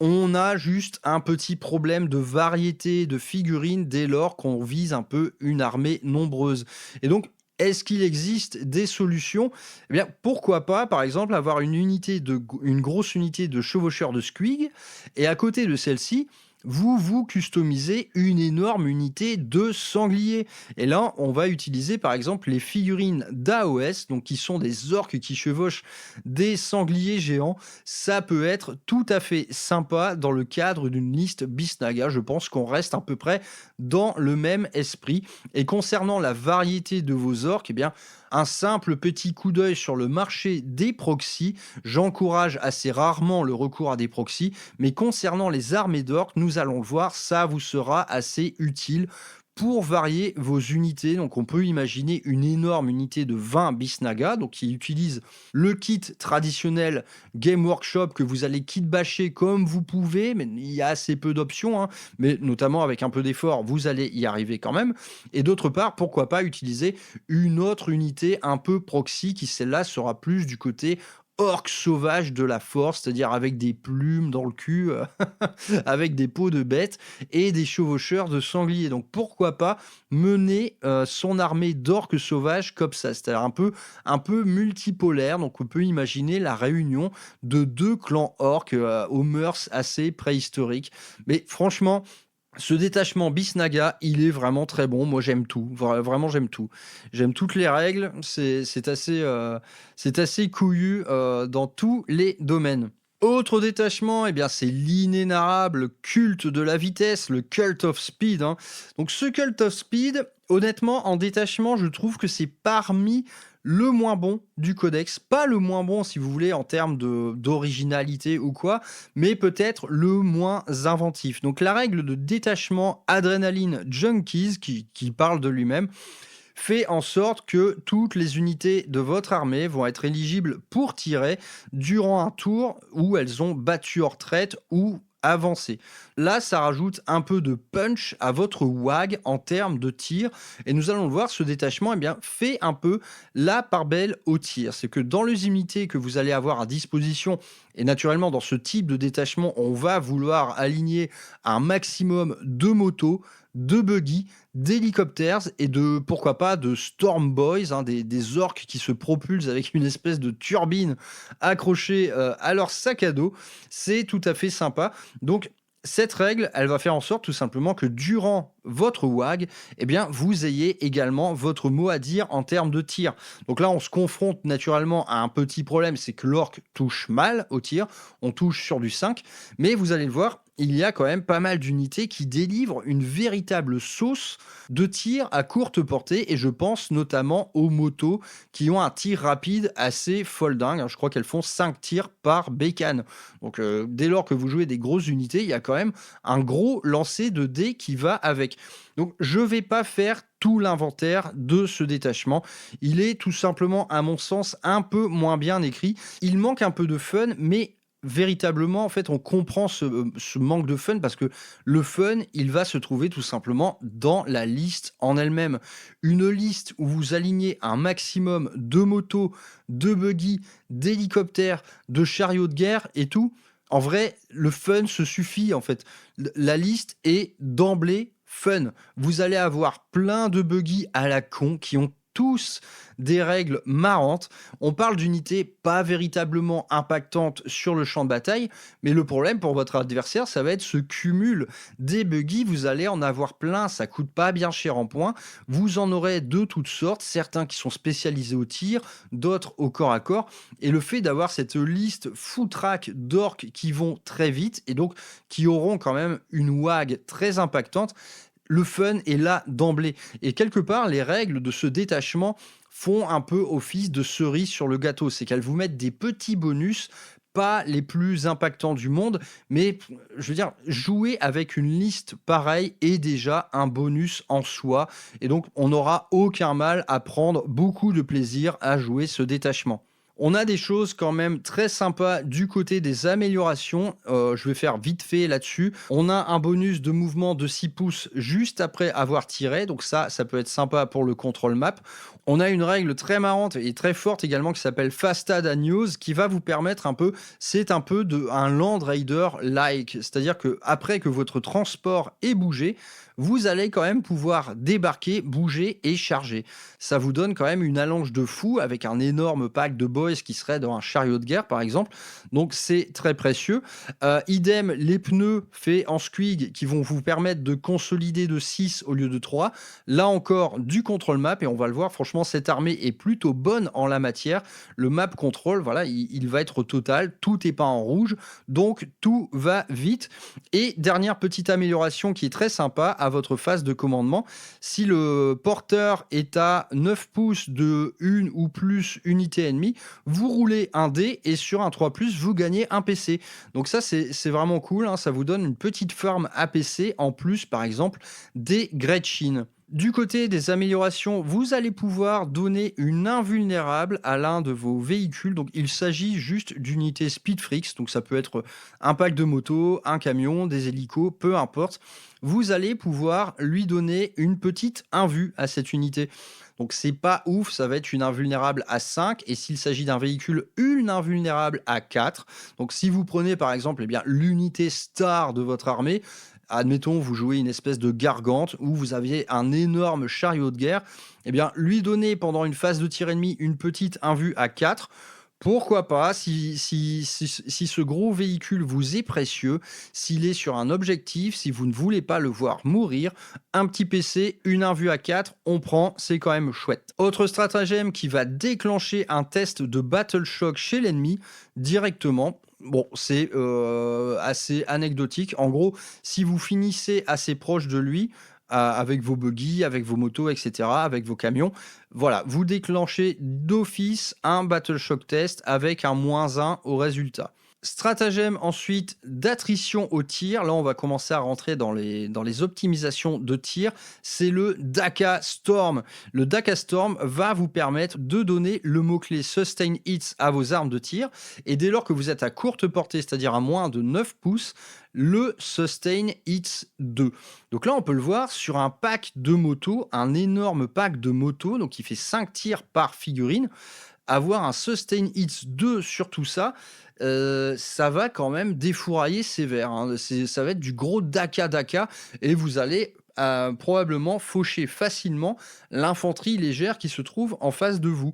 On a juste un petit problème de variété de figurines dès lors qu'on vise un peu une armée nombreuse. Et donc, est-ce qu'il existe des solutions? Eh bien, pourquoi pas, par exemple, avoir une grosse unité de chevaucheurs de Squig et à côté de celle-ci, vous customisez une énorme unité de sangliers. Et là, on va utiliser par exemple les figurines d'AOS, donc qui sont des orques qui chevauchent des sangliers géants. Ça peut être tout à fait sympa dans le cadre d'une liste Bisnaga. Je pense qu'on reste à peu près dans le même esprit. Et concernant la variété de vos orques, eh bien, un simple petit coup d'œil sur le marché des proxys. J'encourage assez rarement le recours à des proxys, mais concernant les armées d'orques, nous allons le voir, ça vous sera assez utile pour varier vos unités. Donc on peut imaginer une énorme unité de 20 Bisnaga, donc qui utilise le kit traditionnel Game Workshop que vous allez kit bâcher comme vous pouvez, mais il y a assez peu d'options, mais notamment avec un peu d'effort, vous allez y arriver quand même. Et d'autre part, pourquoi pas utiliser une autre unité un peu proxy qui celle-là sera plus du côté orc sauvage de la force, c'est-à-dire avec des plumes dans le cul, avec des peaux de bêtes et des chevaucheurs de sangliers. Donc pourquoi pas mener son armée d'orques sauvages comme ça, c'est-à-dire un peu multipolaire. Donc on peut imaginer la réunion de deux clans orques aux mœurs assez préhistoriques. Mais franchement, ce détachement Bisnaga, il est vraiment très bon. Moi, j'aime tout. Vraiment, j'aime tout. J'aime toutes les règles. C'est assez couillu dans tous les domaines. Autre détachement, eh bien, c'est l'inénarrable culte de la vitesse, le Cult of Speed. Donc, ce Cult of Speed, honnêtement, en détachement, je trouve que c'est parmi le moins bon du codex, pas le moins bon si vous voulez en termes d'originalité ou quoi, mais peut-être le moins inventif. Donc la règle de détachement Adrenaline Junkies, qui parle de lui-même, fait en sorte que toutes les unités de votre armée vont être éligibles pour tirer durant un tour où elles ont battu en retraite ou avancé. Là, ça rajoute un peu de punch à votre WAG en termes de tir. Et nous allons le voir, ce détachement fait un peu la part belle au tir. C'est que dans les unités que vous allez avoir à disposition, et naturellement dans ce type de détachement, on va vouloir aligner un maximum de motos, de buggy, d'hélicoptères et pourquoi pas, de Storm Boys, des orques qui se propulsent avec une espèce de turbine accrochée à leur sac à dos. C'est tout à fait sympa. Donc, cette règle, elle va faire en sorte tout simplement que durant votre WAG, vous ayez également votre mot à dire en termes de tir. Donc là, on se confronte naturellement à un petit problème, c'est que l'orc touche mal au tir, on touche sur du 5, mais vous allez le voir, il y a quand même pas mal d'unités qui délivrent une véritable sauce de tir à courte portée, et je pense notamment aux motos qui ont un tir rapide assez foldingue. Je crois qu'elles font 5 tirs par bécane. Donc dès lors que vous jouez des grosses unités, il y a quand même un gros lancer de dés qui va avec. Donc je ne vais pas faire tout l'inventaire de ce détachement. Il est tout simplement, à mon sens, un peu moins bien écrit. Il manque un peu de fun, mais véritablement, en fait, on comprend ce manque de fun parce que le fun, il va se trouver tout simplement dans la liste en elle-même. Une liste où vous alignez un maximum de motos, de buggy, d'hélicoptères, de chariots de guerre et tout. En vrai, le fun se suffit, en fait. La liste est d'emblée fun. Vous allez avoir plein de buggy à la con qui ont tous des règles marrantes. On parle d'unités pas véritablement impactantes sur le champ de bataille, mais le problème pour votre adversaire, ça va être ce cumul des buggy. Vous allez en avoir plein, ça coûte pas bien cher en points. Vous en aurez de toutes sortes, certains qui sont spécialisés au tir, d'autres au corps à corps. Et le fait d'avoir cette liste foutraque d'orques qui vont très vite et donc qui auront quand même une WAG très impactante, le fun est là d'emblée. Et quelque part, les règles de ce détachement font un peu office de cerise sur le gâteau. C'est qu'elles vous mettent des petits bonus, pas les plus impactants du monde, mais je veux dire, jouer avec une liste pareille est déjà un bonus en soi. Et donc, on n'aura aucun mal à prendre beaucoup de plaisir à jouer ce détachement. On a des choses quand même très sympas du côté des améliorations. Je vais faire vite fait là-dessus. On a un bonus de mouvement de 6 pouces juste après avoir tiré. Donc ça peut être sympa pour le control map. On a une règle très marrante et très forte également qui s'appelle Fastad and Use qui va vous permettre c'est un peu un Land Raider-like. C'est-à-dire que après que votre transport ait bougé, vous allez quand même pouvoir débarquer, bouger et charger. Ça vous donne quand même une allonge de fou avec un énorme pack de boys qui serait dans un chariot de guerre par exemple. Donc c'est très précieux. Idem, les pneus faits en squig qui vont vous permettre de consolider de 6 au lieu de 3. Là encore, du control map et on va le voir, franchement cette armée est plutôt bonne en la matière. Le map control, voilà, il va être total, tout est pas en rouge, donc tout va vite. Et dernière petite amélioration qui est très sympa, à votre phase de commandement, si le porteur est à 9 pouces de une ou plus unité ennemie, vous roulez un dé et sur un 3+, vous gagnez un PC. Donc ça, c'est vraiment cool, hein, ça vous donne une petite farm APC en plus, par exemple, des Gretchen. Du côté des améliorations, vous allez pouvoir donner une invulnérable à l'un de vos véhicules. Donc, il s'agit juste d'unités Speedfrix. Donc, ça peut être un pack de moto, un camion, des hélicos, peu importe. Vous allez pouvoir lui donner une petite invue à cette unité. Donc, c'est pas ouf, ça va être une invulnérable à 5. Et s'il s'agit d'un véhicule, une invulnérable à 4. Donc, si vous prenez par exemple l'unité star de votre armée, admettons, vous jouez une espèce de gargante où vous aviez un énorme chariot de guerre, eh bien, lui donner pendant une phase de tir ennemi une petite invue à 4, pourquoi pas, si ce gros véhicule vous est précieux, s'il est sur un objectif, si vous ne voulez pas le voir mourir, un petit PC, une invue à 4, on prend, c'est quand même chouette. Autre stratagème qui va déclencher un test de Battle Shock chez l'ennemi directement. Bon, c'est assez anecdotique. En gros, si vous finissez assez proche de lui, avec vos buggy, avec vos motos, etc., avec vos camions, voilà, vous déclenchez d'office un Battle Shock test avec un -1 au résultat. Stratagème ensuite d'attrition au tir. Là, on va commencer à rentrer dans les optimisations de tir. C'est le Daka Storm. Le Daka Storm va vous permettre de donner le mot-clé Sustain Hits à vos armes de tir. Et dès lors que vous êtes à courte portée, c'est-à-dire à moins de 9 pouces, le Sustain Hits 2. Donc là, on peut le voir sur un pack de motos, un énorme pack de motos, donc qui fait 5 tirs par figurine. Avoir un Sustain Hits 2 sur tout ça, ça va quand même défourailler sévère, hein. Ça va être du gros Daka et vous allez probablement faucher facilement l'infanterie légère qui se trouve en face de vous.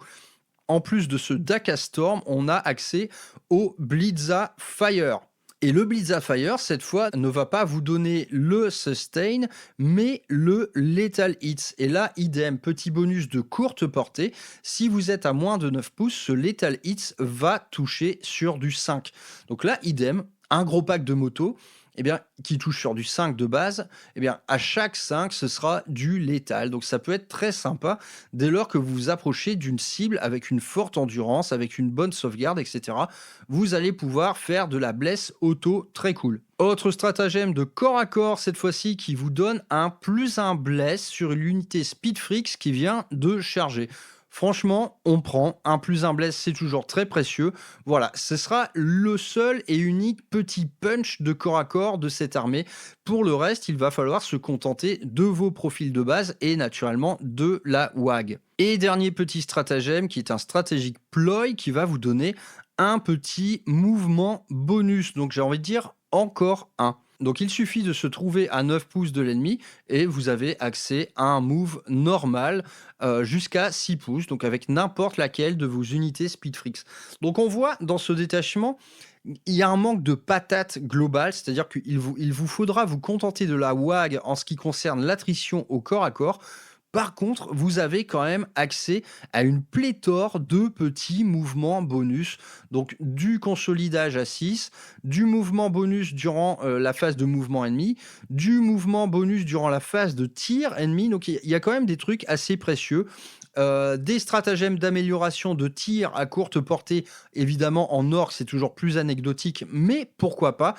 En plus de ce Daka Storm, on a accès au Blitza Fire. Et le Blitza Fire, cette fois, ne va pas vous donner le sustain, mais le lethal hits. Et là, idem, petit bonus de courte portée. Si vous êtes à moins de 9 pouces, ce lethal hits va toucher sur du 5. Donc là, idem, un gros pack de moto, qui touche sur du 5 de base, à chaque 5, ce sera du létal. Donc ça peut être très sympa dès lors que vous vous approchez d'une cible avec une forte endurance, avec une bonne sauvegarde, etc. Vous allez pouvoir faire de la blesse auto très cool. Autre stratagème de corps à corps, cette fois-ci, qui vous donne un +1 bless sur l'unité Speedfrix qui vient de charger. Franchement, on prend. Un +1 bless, c'est toujours très précieux. Voilà, ce sera le seul et unique petit punch de corps à corps de cette armée. Pour le reste, il va falloir se contenter de vos profils de base et naturellement de la WAG. Et dernier petit stratagème qui est un stratégique ploy qui va vous donner un petit mouvement bonus. Donc j'ai envie de dire encore un. Donc il suffit de se trouver à 9 pouces de l'ennemi et vous avez accès à un move normal jusqu'à 6 pouces, donc avec n'importe laquelle de vos unités Speedfrix. Donc on voit dans ce détachement, il y a un manque de patate globale, c'est-à-dire il vous faudra vous contenter de la WAG en ce qui concerne l'attrition au corps à corps. Par contre, vous avez quand même accès à une pléthore de petits mouvements bonus. Donc du consolidage à 6, du mouvement bonus durant la phase de mouvement ennemi, du mouvement bonus durant la phase de tir ennemi. Donc il y a quand même des trucs assez précieux. Des stratagèmes d'amélioration de tir à courte portée, évidemment en orc c'est toujours plus anecdotique, mais pourquoi pas.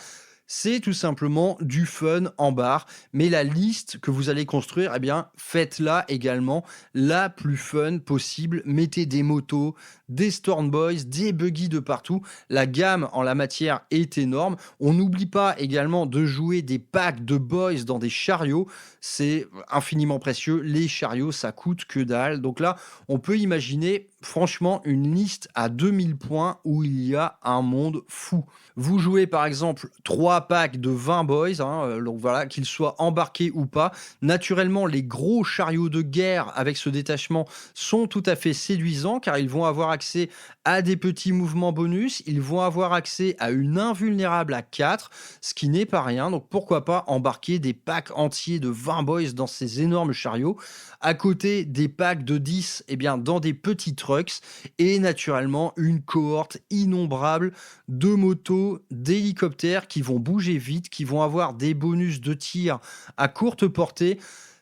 C'est tout simplement du fun en barre, mais la liste que vous allez construire, eh bien, faites-la également la plus fun possible. Mettez des motos, des Storm Boys, des buggy de partout. La gamme en la matière est énorme. On n'oublie pas également de jouer des packs de boys dans des chariots. C'est infiniment précieux. Les chariots, ça coûte que dalle. Donc là, on peut imaginer franchement une liste à 2000 points où il y a un monde fou. Vous jouez par exemple 3 packs de 20 boys, donc voilà, qu'ils soient embarqués ou pas. Naturellement, les gros chariots de guerre avec ce détachement sont tout à fait séduisants car ils vont avoir accès à des petits mouvements bonus, ils vont avoir accès à une invulnérable à 4, ce qui n'est pas rien. Donc pourquoi pas embarquer des packs entiers de 20 boys dans ces énormes chariots, à côté des packs de 10, eh bien, dans des petits trucks, et naturellement une cohorte innombrable de motos, d'hélicoptères qui vont bouger vite, qui vont avoir des bonus de tir à courte portée.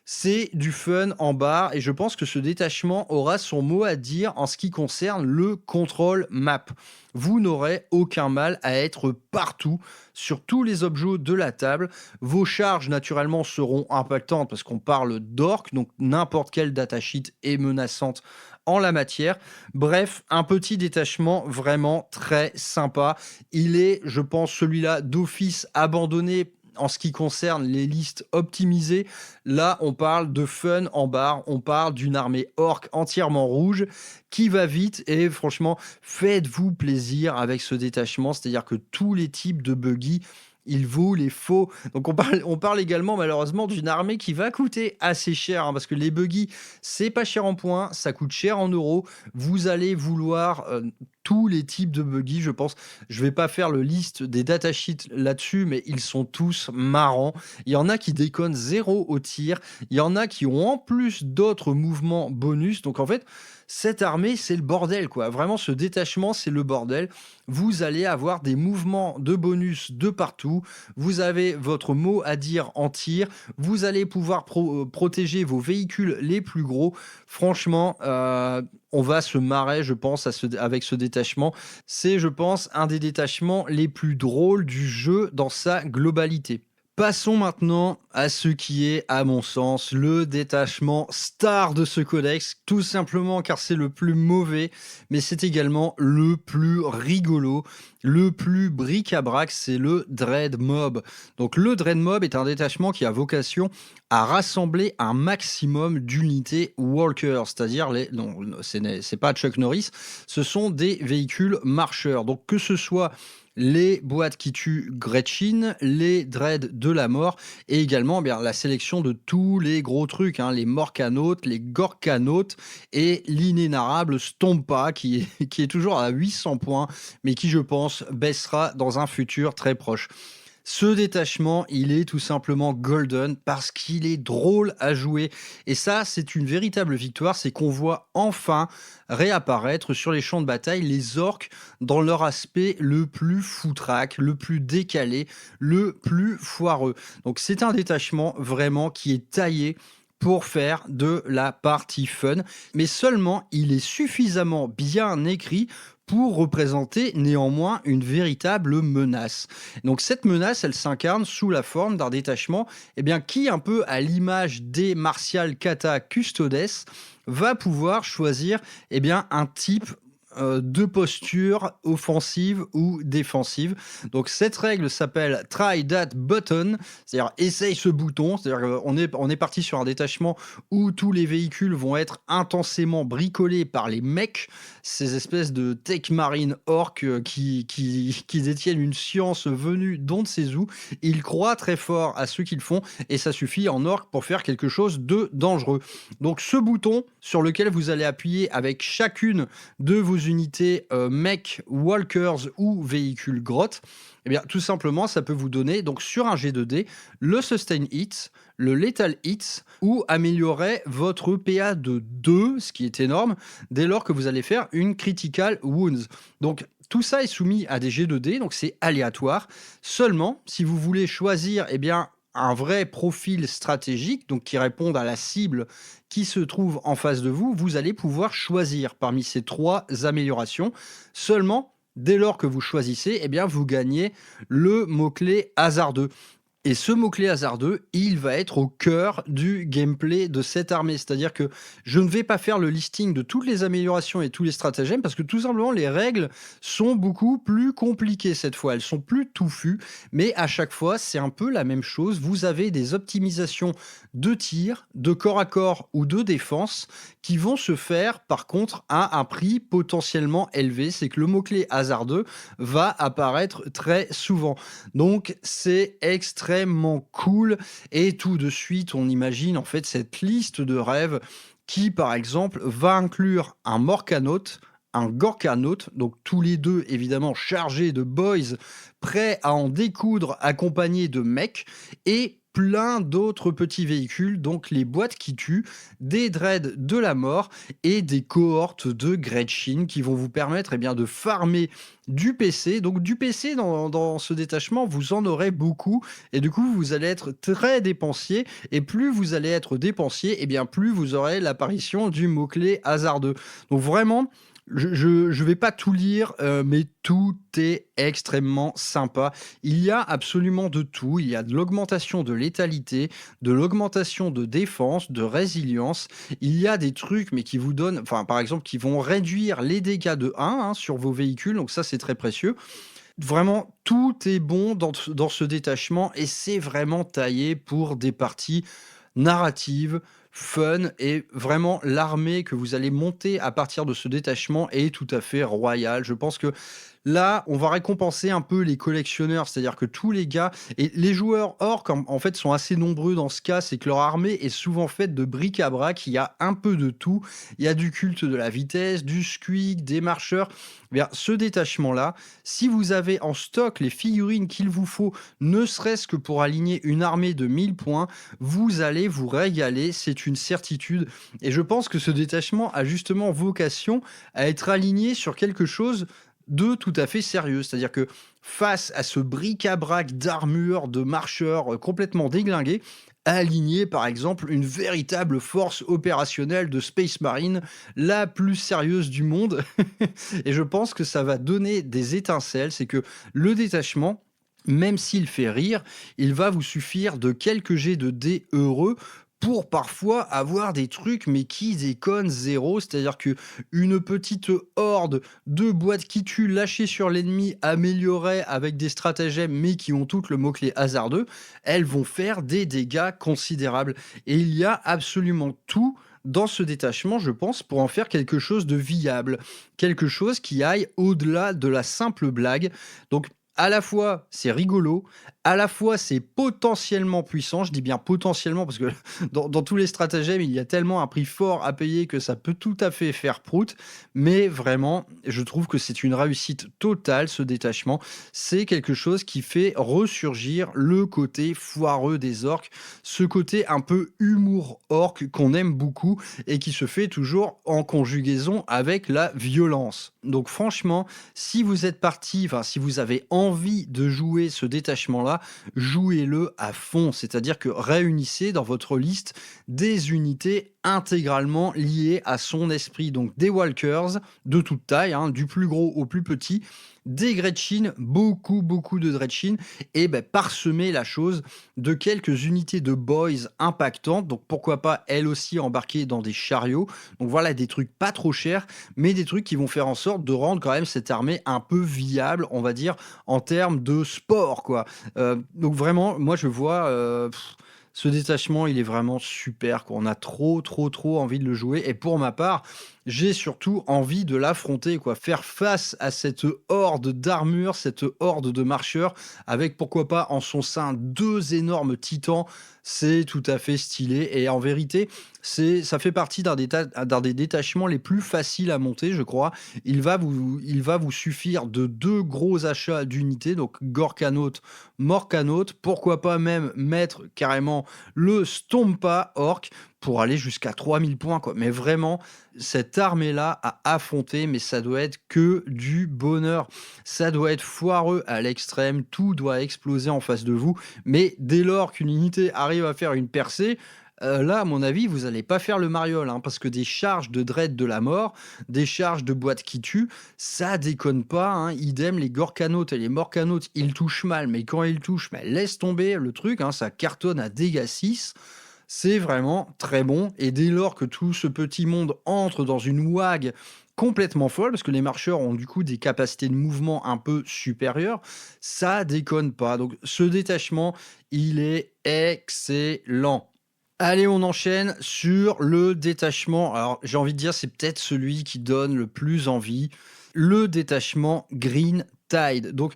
C'est du fun en barre et je pense que ce détachement aura son mot à dire en ce qui concerne le contrôle map. Vous n'aurez aucun mal à être partout sur tous les objets de la table. Vos charges naturellement seront impactantes parce qu'on parle d'orc, donc n'importe quelle datasheet est menaçante en la matière. Bref, un petit détachement vraiment très sympa. Il est, je pense, celui-là d'office abandonné en ce qui concerne les listes optimisées. Là, on parle de fun en barre, on parle d'une armée orc entièrement rouge qui va vite et franchement, faites-vous plaisir avec ce détachement, c'est-à-dire que tous les types de buggy, il vaut les faux. Donc on parle également malheureusement d'une armée qui va coûter assez cher parce que les buggy, c'est pas cher en points, ça coûte cher en euros. Vous allez vouloir tous les types de buggy, je pense. Je vais pas faire le liste des datasheets là-dessus, mais ils sont tous marrants. Il y en a qui déconnent 0 au tir. Il y en a qui ont en plus d'autres mouvements bonus. Donc en fait, cette armée, c'est le bordel, quoi. Vraiment, ce détachement, c'est le bordel. Vous allez avoir des mouvements de bonus de partout. Vous avez votre mot à dire en tir. Vous allez pouvoir protéger vos véhicules les plus gros. Franchement, on va se marrer, je pense, avec ce détachement. C'est, je pense, un des détachements les plus drôles du jeu dans sa globalité. Passons maintenant à ce qui est, à mon sens, le détachement star de ce codex, tout simplement car c'est le plus mauvais, mais c'est également le plus rigolo, le plus bric-à-brac, c'est le Dread Mob. Donc le Dread Mob est un détachement qui a vocation à rassembler un maximum d'unités Walker, c'est-à-dire non, c'est pas Chuck Norris, ce sont des véhicules marcheurs. Donc que ce soit les boîtes qui tuent Gretchen, les dreads de la mort et également bien, la sélection de tous les gros trucs, les Morcanautes, les Gorkanautes et l'inénarrable Stompa qui est toujours à 800 points mais qui je pense baissera dans un futur très proche. Ce détachement, il est tout simplement golden parce qu'il est drôle à jouer. Et ça, c'est une véritable victoire, c'est qu'on voit enfin réapparaître sur les champs de bataille les orques dans leur aspect le plus foutraque, le plus décalé, le plus foireux. Donc c'est un détachement vraiment qui est taillé pour faire de la partie fun, mais seulement il est suffisamment bien écrit pour représenter néanmoins une véritable menace. Donc cette menace, elle s'incarne sous la forme d'un détachement qui, un peu à l'image des Martial Kata Custodes, va pouvoir choisir un type de posture offensive ou défensive. Donc cette règle s'appelle Try That Button, c'est-à-dire essaye ce bouton, c'est-à-dire qu'on est parti sur un détachement où tous les véhicules vont être intensément bricolés par les mecs, ces espèces de tech marine orques qui détiennent une science venue d'on ne sait où. Ils croient très fort à ce qu'ils font et ça suffit en orque pour faire quelque chose de dangereux. Donc ce bouton sur lequel vous allez appuyer avec chacune de vos unités mech, walkers ou véhicules grottes, eh bien tout simplement ça peut vous donner donc sur un G2D le sustain hit, le lethal hit ou améliorer votre PA de 2, ce qui est énorme, dès lors que vous allez faire une critical wounds. Donc tout ça est soumis à des G2D, donc c'est aléatoire. Seulement, si vous voulez choisir eh bien, un vrai profil stratégique, donc qui réponde à la cible qui se trouve en face de vous, vous allez pouvoir choisir parmi ces 3 améliorations. Seulement, dès lors que vous choisissez, eh bien, vous gagnez le mot-clé hasardeux. Et ce mot-clé hasardeux, il va être au cœur du gameplay de cette armée. C'est-à-dire que je ne vais pas faire le listing de toutes les améliorations et tous les stratagèmes parce que tout simplement, les règles sont beaucoup plus compliquées cette fois. Elles sont plus touffues, mais à chaque fois, c'est un peu la même chose. Vous avez des optimisations de tir, de corps à corps ou de défense qui vont se faire par contre à un prix potentiellement élevé. C'est que le mot-clé hasardeux va apparaître très souvent. Donc, c'est extrêmement cool et tout de suite on imagine en fait cette liste de rêves qui par exemple va inclure un Morkanaut, un Gorkanaut, donc tous les deux évidemment chargés de boys prêts à en découdre accompagnés de mecs et plein d'autres petits véhicules, donc les boîtes qui tuent, des dreads de la mort et des cohortes de Gretchen qui vont vous permettre eh bien, de farmer du PC. Donc du PC dans ce détachement, vous en aurez beaucoup et du coup vous allez être très dépensier et plus vous allez être dépensier, et bien plus vous aurez l'apparition du mot-clé hasardeux. Donc vraiment, je vais pas tout lire, mais tout est extrêmement sympa. Il y a absolument de tout. Il y a de l'augmentation de létalité, de l'augmentation de défense, de résilience. Il y a des trucs, mais qui vous donnent, enfin, par exemple, qui vont réduire les dégâts de 1 sur vos véhicules. Donc ça, c'est très précieux. Vraiment, tout est bon dans ce détachement et c'est vraiment taillé pour des parties narratives, fun et vraiment l'armée que vous allez monter à partir de ce détachement est tout à fait royale. Je pense que là, on va récompenser un peu les collectionneurs, c'est-à-dire que tous les gars et les joueurs orques en fait sont assez nombreux dans ce cas, c'est que leur armée est souvent faite de bric-à-brac, il y a un peu de tout, il y a du culte de la vitesse, du squeak, des marcheurs. Eh bien, ce détachement-là, si vous avez en stock les figurines qu'il vous faut, ne serait-ce que pour aligner une armée de 1000 points, vous allez vous régaler, c'est une certitude. Et je pense que ce détachement a justement vocation à être aligné sur quelque chose de tout à fait sérieux. C'est-à-dire que face à ce bric-à-brac d'armure, de marcheurs complètement déglingués, aligner par exemple une véritable force opérationnelle de Space Marine, la plus sérieuse du monde. Et je pense que ça va donner des étincelles. C'est que le détachement, même s'il fait rire, il va vous suffire de quelques jets de dés heureux pour parfois avoir des trucs mais qui déconnent zéro, c'est-à-dire que une petite horde de boîtes qui tuent lâchées sur l'ennemi améliorées avec des stratagèmes mais qui ont toutes le mot-clé hasardeux, elles vont faire des dégâts considérables. Et il y a absolument tout dans ce détachement, je pense, pour en faire quelque chose de viable, quelque chose qui aille au-delà de la simple blague. Donc à la fois c'est rigolo, à la fois c'est potentiellement puissant, je dis bien potentiellement parce que dans tous les stratagèmes il y a tellement un prix fort à payer que ça peut tout à fait faire prout, mais vraiment je trouve que c'est une réussite totale ce détachement, c'est quelque chose qui fait ressurgir le côté foireux des orques, ce côté un peu humour orque qu'on aime beaucoup et qui se fait toujours en conjugaison avec la violence. Donc franchement, si vous êtes parti, enfin si vous avez envie de jouer ce détachement-là, jouez-le à fond. C'est-à-dire que réunissez dans votre liste des unités intégralement liées à son esprit. Donc des walkers de toute taille, du plus gros au plus petit, des Gretchin, beaucoup de Gretchin, et parsemer la chose de quelques unités de boys impactantes, donc pourquoi pas elles aussi embarquées dans des chariots. Donc voilà, des trucs pas trop chers, mais des trucs qui vont faire en sorte de rendre quand même cette armée un peu viable, on va dire, en termes de sport, quoi. Donc vraiment, moi je vois... ce détachement, il est vraiment super, quoi. On a trop envie de le jouer. Et pour ma part, j'ai surtout envie de l'affronter, quoi. Faire face à cette horde d'armure, cette horde de marcheurs, avec pourquoi pas en son sein 2 énormes titans. C'est tout à fait stylé. Et en vérité, ça fait partie d'un des détachements les plus faciles à monter, je crois. Il va vous suffire de 2 gros achats d'unités, donc Gorkanaut, Morkanaut. Pourquoi pas même mettre carrément le Stompa Orc pour aller jusqu'à 3000 points, quoi. Mais vraiment, cette armée-là à affronter, mais ça doit être que du bonheur. Ça doit être foireux à l'extrême, tout doit exploser en face de vous. Mais dès lors qu'une unité arrive à faire une percée, là, à mon avis, vous allez pas faire le mariole, hein, parce que des charges de dread de la mort, des charges de boîte qui tuent, ça déconne pas, hein. Idem, les Gorkanautes et les Morkanautes, ils touchent mal, mais quand ils touchent, laisse tomber le truc, hein, ça cartonne à dégâts 6. C'est vraiment très bon. Et dès lors que tout ce petit monde entre dans une wag complètement folle, parce que les marcheurs ont du coup des capacités de mouvement un peu supérieures, ça déconne pas. Donc ce détachement, il est excellent. Allez, on enchaîne sur le détachement. Alors, j'ai envie de dire, c'est peut-être celui qui donne le plus envie. Le détachement Green Tide. Donc,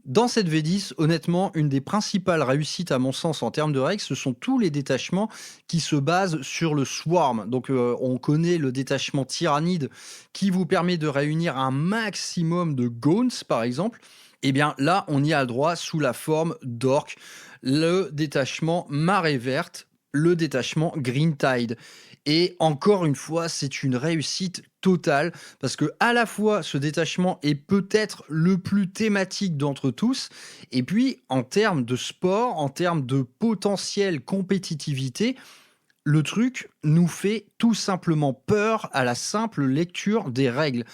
dans cette V10, honnêtement, une des principales réussites à mon sens en termes de règles, ce sont tous les détachements qui se basent sur le swarm. Donc on connaît le détachement tyrannide qui vous permet de réunir un maximum de Gauns, par exemple. Et bien là, on y a le droit sous la forme d'orc. Le détachement marée verte, le détachement Green Tide. Et encore une fois, c'est une réussite totale parce que à la fois ce détachement est peut-être le plus thématique d'entre tous, et puis en termes de sport, en termes de potentielle compétitivité, le truc nous fait tout simplement peur à la simple lecture des règles.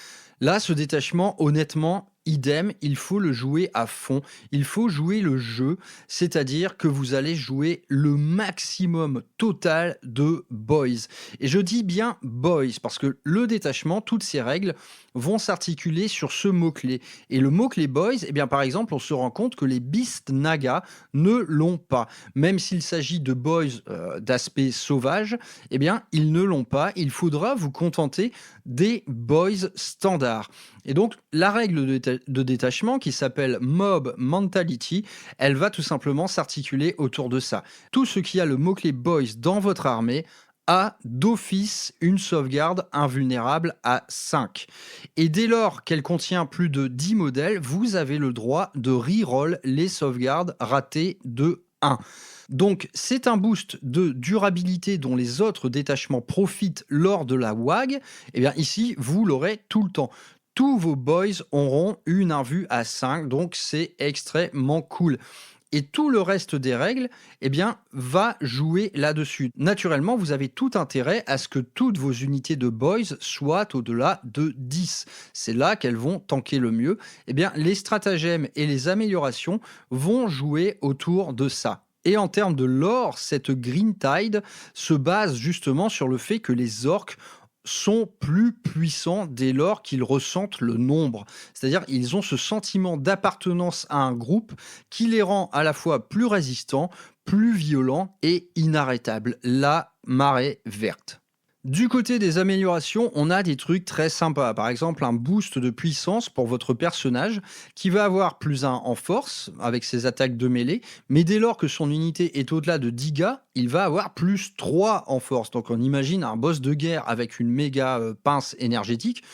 Là, ce détachement, honnêtement, idem, il faut le jouer à fond. Il faut jouer le jeu, c'est-à-dire que vous allez jouer le maximum total de boys. Et je dis bien boys, parce que le détachement, toutes ces règles vont s'articuler sur ce mot-clé. Et le mot-clé boys, eh bien, par exemple, on se rend compte que les Beast Naga ne l'ont pas. Même s'il s'agit de boys d'aspect sauvage, eh bien, ils ne l'ont pas. Il faudra vous contenter des boys standards. Et donc, la règle de détachement qui s'appelle Mob Mentality, elle va tout simplement s'articuler autour de ça. Tout ce qui a le mot-clé boys dans votre armée a d'office une sauvegarde invulnérable à 5. Et dès lors qu'elle contient plus de 10 modèles, vous avez le droit de reroll les sauvegardes ratées de 1. Donc c'est un boost de durabilité dont les autres détachements profitent lors de la WAG. Et bien ici, vous l'aurez tout le temps. Tous vos boys auront une invue à 5, donc c'est extrêmement cool. Et tout le reste des règles, eh bien, va jouer là-dessus. Naturellement, vous avez tout intérêt à ce que toutes vos unités de boys soient au-delà de 10. C'est là qu'elles vont tanker le mieux. Eh bien, les stratagèmes et les améliorations vont jouer autour de ça. Et en termes de lore, cette Green Tide se base justement sur le fait que les orques sont plus puissants dès lors qu'ils ressentent le nombre. C'est-à-dire ils ont ce sentiment d'appartenance à un groupe qui les rend à la fois plus résistants, plus violents et inarrêtables. La marée verte. Du côté des améliorations, on a des trucs très sympas. Par exemple, un boost de puissance pour votre personnage qui va avoir +1 en force avec ses attaques de mêlée, mais dès lors que son unité est au-delà de 10 dégâts, il va avoir +3 en force. Donc on imagine un boss de guerre avec une méga pince énergétique.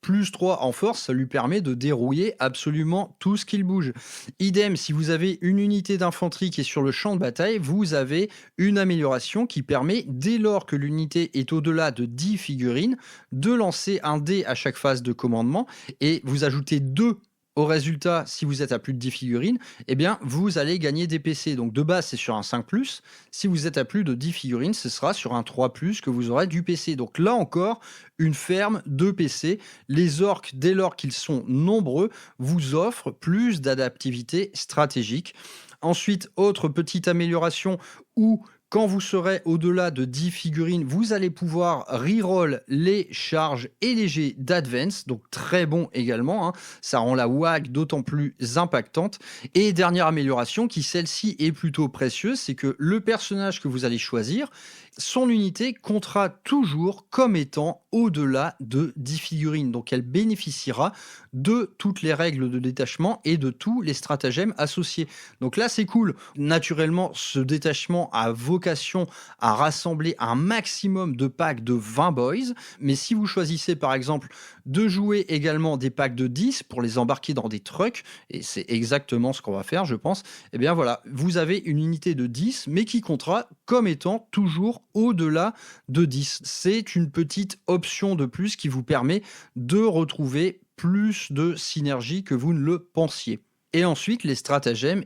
+3 en force, ça lui permet de dérouiller absolument tout ce qu'il bouge. Idem, si vous avez une unité d'infanterie qui est sur le champ de bataille, vous avez une amélioration qui permet, dès lors que l'unité est au-delà de 10 figurines, de lancer un dé à chaque phase de commandement et vous ajoutez 2 Au résultat, si vous êtes à plus de 10 figurines, eh bien, vous allez gagner des PC. Donc de base, c'est sur un 5+. Si vous êtes à plus de 10 figurines, ce sera sur un 3+, que vous aurez du PC. Donc là encore, une ferme de PC. Les orques, dès lors qu'ils sont nombreux, vous offrent plus d'adaptivité stratégique. Ensuite, autre petite amélioration où quand vous serez au-delà de 10 figurines, vous allez pouvoir reroll les charges et les jets d'advance, donc très bon également, hein. Ça rend la WAG d'autant plus impactante. Et dernière amélioration, qui celle-ci est plutôt précieuse, c'est que le personnage que vous allez choisir, son unité comptera toujours comme étant au-delà de 10 figurines. Donc elle bénéficiera de toutes les règles de détachement et de tous les stratagèmes associés. Donc là, c'est cool. Naturellement, ce détachement a vocation à rassembler un maximum de packs de 20 boys. Mais si vous choisissez par exemple de jouer également des packs de 10 pour les embarquer dans des trucks, et c'est exactement ce qu'on va faire, je pense, eh bien voilà, vous avez une unité de 10, mais qui comptera comme étant toujours au-delà de 10. C'est une petite option de plus qui vous permet de retrouver plus de synergie que vous ne le pensiez. Et ensuite, les stratagèmes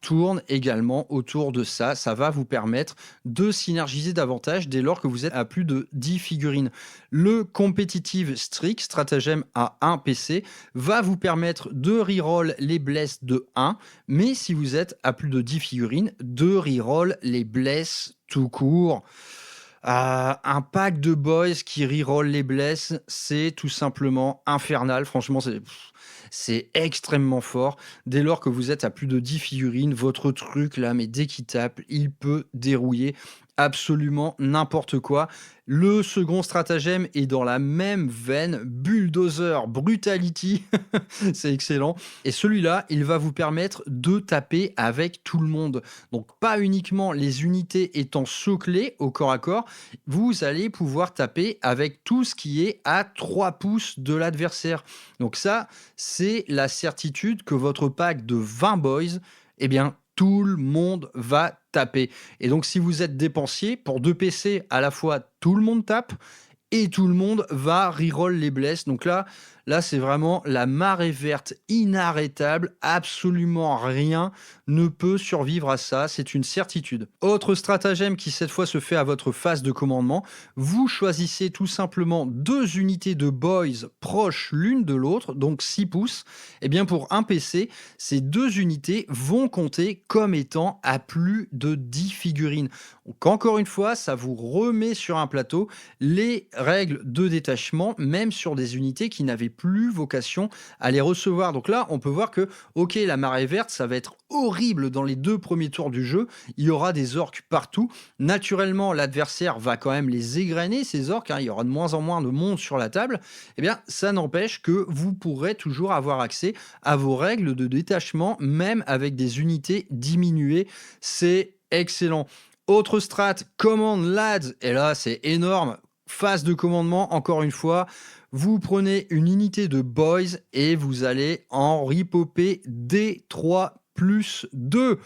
tournent également autour de ça. Ça va vous permettre de synergiser davantage dès lors que vous êtes à plus de 10 figurines. Le Competitive Streak, stratagème à 1 PC, va vous permettre de reroll les blesses de 1, mais si vous êtes à plus de 10 figurines, de reroll les blesses tout court. Un pack de boys qui reroll les blesses, c'est tout simplement infernal. Franchement, c'est extrêmement fort. Dès lors que vous êtes à plus de 10 figurines, votre truc là, mais dès qu'il tape, il peut dérouiller absolument n'importe quoi. Le second stratagème est dans la même veine, Bulldozer Brutality, c'est excellent. Et celui-là, il va vous permettre de taper avec tout le monde. Donc pas uniquement les unités étant soclées au corps à corps, vous allez pouvoir taper avec tout ce qui est à 3 pouces de l'adversaire. Donc ça, c'est la certitude que votre pack de 20 boys, tout le monde va taper. Et donc, si vous êtes dépensier, pour 2 PC, à la fois, tout le monde tape et tout le monde va reroll les blesses. Donc là, c'est vraiment la marée verte inarrêtable. Absolument rien ne peut survivre à ça. C'est une certitude. Autre stratagème qui, cette fois, se fait à votre phase de commandement. Vous choisissez tout simplement 2 unités de boys proches l'une de l'autre, donc 6 pouces. Et bien, pour un PC, ces 2 unités vont compter comme étant à plus de 10 figurines. Donc, encore une fois, ça vous remet sur un plateau les règles de détachement, même sur des unités qui n'avaient plus vocation à les recevoir. Donc là, on peut voir que, ok, la marée verte, ça va être horrible dans les 2 premiers tours du jeu. Il y aura des orques partout. Naturellement, l'adversaire va quand même les égrener, ces orques, hein. Il y aura de moins en moins de monde sur la table. Eh bien, ça n'empêche que vous pourrez toujours avoir accès à vos règles de détachement, même avec des unités diminuées. C'est excellent. Autre strat, Command Lads, et là c'est énorme, phase de commandement, encore une fois, vous prenez une unité de boys et vous allez en ripoper D3 plus 2.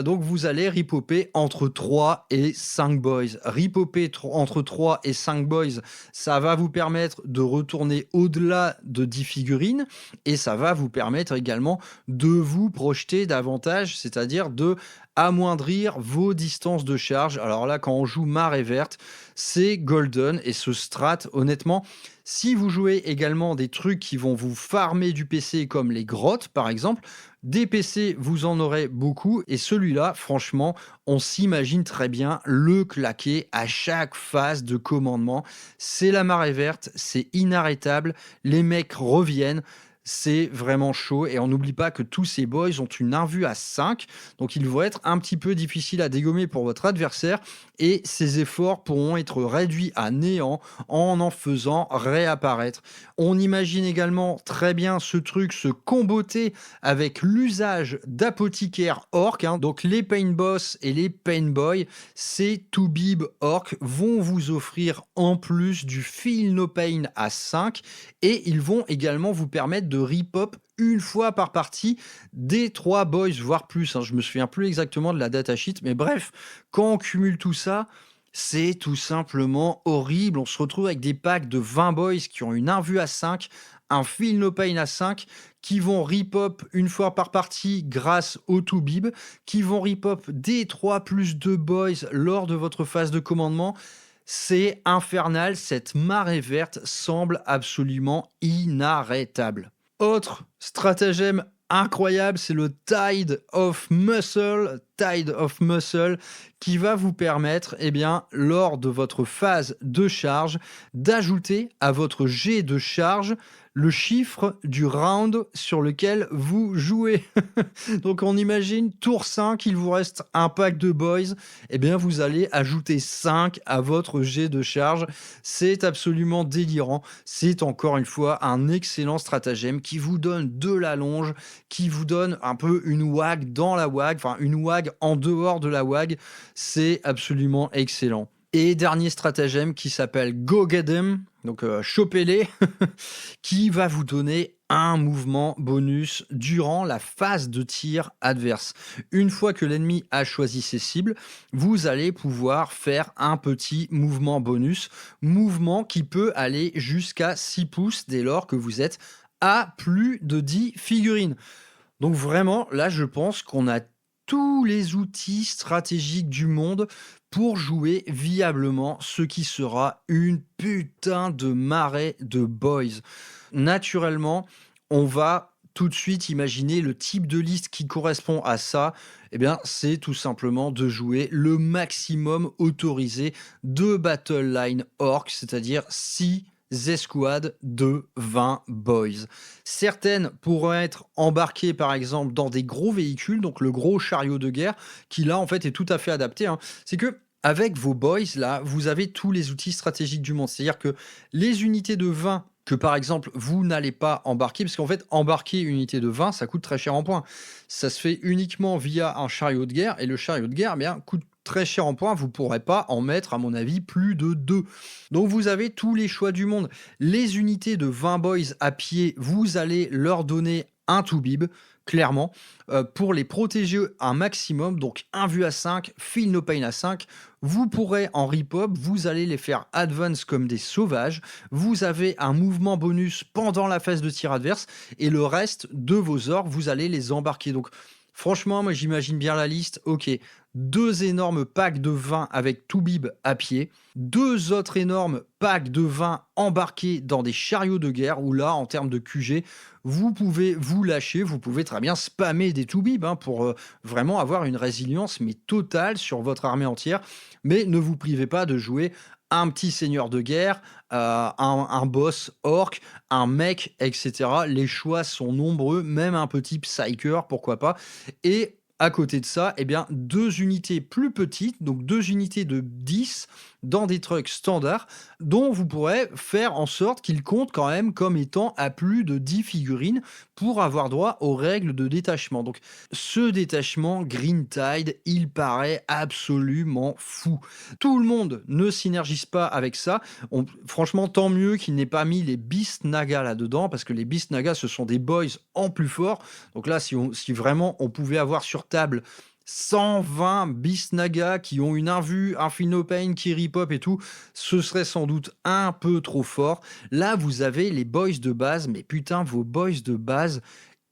Donc vous allez ripoper entre 3 et 5 boys. Ripoper entre 3 et 5 boys, ça va vous permettre de retourner au-delà de 10 figurines et ça va vous permettre également de vous projeter davantage, c'est-à-dire de amoindrir vos distances de charge. Alors là, quand on joue marée verte, c'est golden et ce strat, honnêtement, si vous jouez également des trucs qui vont vous farmer du PC comme les grottes par exemple, des PC, vous en aurez beaucoup et celui-là, franchement, on s'imagine très bien le claquer à chaque phase de commandement. C'est la marée verte, c'est inarrêtable, les mecs reviennent. C'est vraiment chaud et on n'oublie pas que tous ces boys ont une invue à 5, donc ils vont être un petit peu difficiles à dégommer pour votre adversaire et ces efforts pourront être réduits à néant en faisant réapparaître. On imagine également très bien ce truc se comboter avec l'usage d'apothicaires orques, hein. Donc les pain boss et les pain boy, ces Toubib orques vont vous offrir en plus du feel no pain à 5 et ils vont également vous permettre de repop une fois par partie des 3 boys, voire plus, hein. Je me souviens plus exactement de la datasheet, mais bref, quand on cumule tout ça, c'est tout simplement horrible. On se retrouve avec des packs de 20 boys qui ont une invue à 5, un feel no pain à 5, qui vont rip-up une fois par partie grâce au to-bib, qui vont rip-up des 3+2 boys lors de votre phase de commandement. C'est infernal, cette marée verte semble absolument inarrêtable. Autre stratagème incroyable, c'est le Tide of Muscle, qui va vous permettre, lors de votre phase de charge, d'ajouter à votre jet de charge le chiffre du round sur lequel vous jouez. Donc on imagine tour 5, il vous reste un pack de boys, vous allez ajouter 5 à votre jet de charge. C'est absolument délirant. C'est encore une fois un excellent stratagème qui vous donne de la longe, qui vous donne un peu une wag dans la wag, enfin une wag en dehors de la wag. C'est absolument excellent. Et dernier stratagème qui s'appelle Go Get 'em, donc chopez-les, qui va vous donner un mouvement bonus durant la phase de tir adverse. Une fois que l'ennemi a choisi ses cibles, vous allez pouvoir faire un petit mouvement bonus, mouvement qui peut aller jusqu'à 6 pouces dès lors que vous êtes à plus de 10 figurines. Donc vraiment, là, je pense qu'on a tous les outils stratégiques du monde pour jouer viablement ce qui sera une putain de marée de boys. Naturellement, on va tout de suite imaginer le type de liste qui correspond à ça. C'est tout simplement de jouer le maximum autorisé de Battle Line Orc, c'est-à-dire 6 escouades de 20 boys. Certaines pourraient être embarquées par exemple dans des gros véhicules, donc le gros chariot de guerre, qui là en fait est tout à fait adapté. C'est que avec vos boys là, vous avez tous les outils stratégiques du monde. C'est-à-dire que les unités de 20 que par exemple vous n'allez pas embarquer, parce qu'en fait embarquer une unité de 20 ça coûte très cher en points. Ça se fait uniquement via un chariot de guerre, et le chariot de guerre coûte très cher en points, vous ne pourrez pas en mettre à mon avis plus de 2. Donc vous avez tous les choix du monde. Les unités de 20 boys à pied, vous allez leur donner un to-bib, clairement, pour les protéger un maximum, donc un vue à 5, feel no pain à 5. Vous pourrez en rip-up, vous allez les faire advance comme des sauvages. Vous avez un mouvement bonus pendant la phase de tir adverse, et le reste de vos orques, vous allez les embarquer. Donc franchement, moi j'imagine bien la liste. Ok, 2 énormes packs de 20 avec to-bib à pied, 2 autres énormes packs de 20 embarqués dans des chariots de guerre, où là, en termes de QG, vous pouvez vous lâcher, vous pouvez très bien spammer des to-bib pour vraiment avoir une résilience mais totale sur votre armée entière. Mais ne vous privez pas de jouer un petit seigneur de guerre, un boss orc, un mec, etc. Les choix sont nombreux, même un petit psyker, pourquoi pas. Et à côté de ça, 2 unités plus petites, donc 2 unités de 10 dans des trucks standards, dont vous pourrez faire en sorte qu'ils comptent quand même comme étant à plus de 10 figurines pour avoir droit aux règles de détachement. Donc ce détachement Green Tide, il paraît absolument fou. Tout le monde ne synergise pas avec ça. Franchement, tant mieux qu'il n'ait pas mis les Beast Naga là-dedans, parce que les Beast Naga, ce sont des boys en plus fort. Donc là, si vraiment on pouvait avoir sur table 120 Beast Naga qui ont une invue, un Pain qui rip-up et tout, ce serait sans doute un peu trop fort. Là, vous avez les boys de base, mais putain, vos boys de base,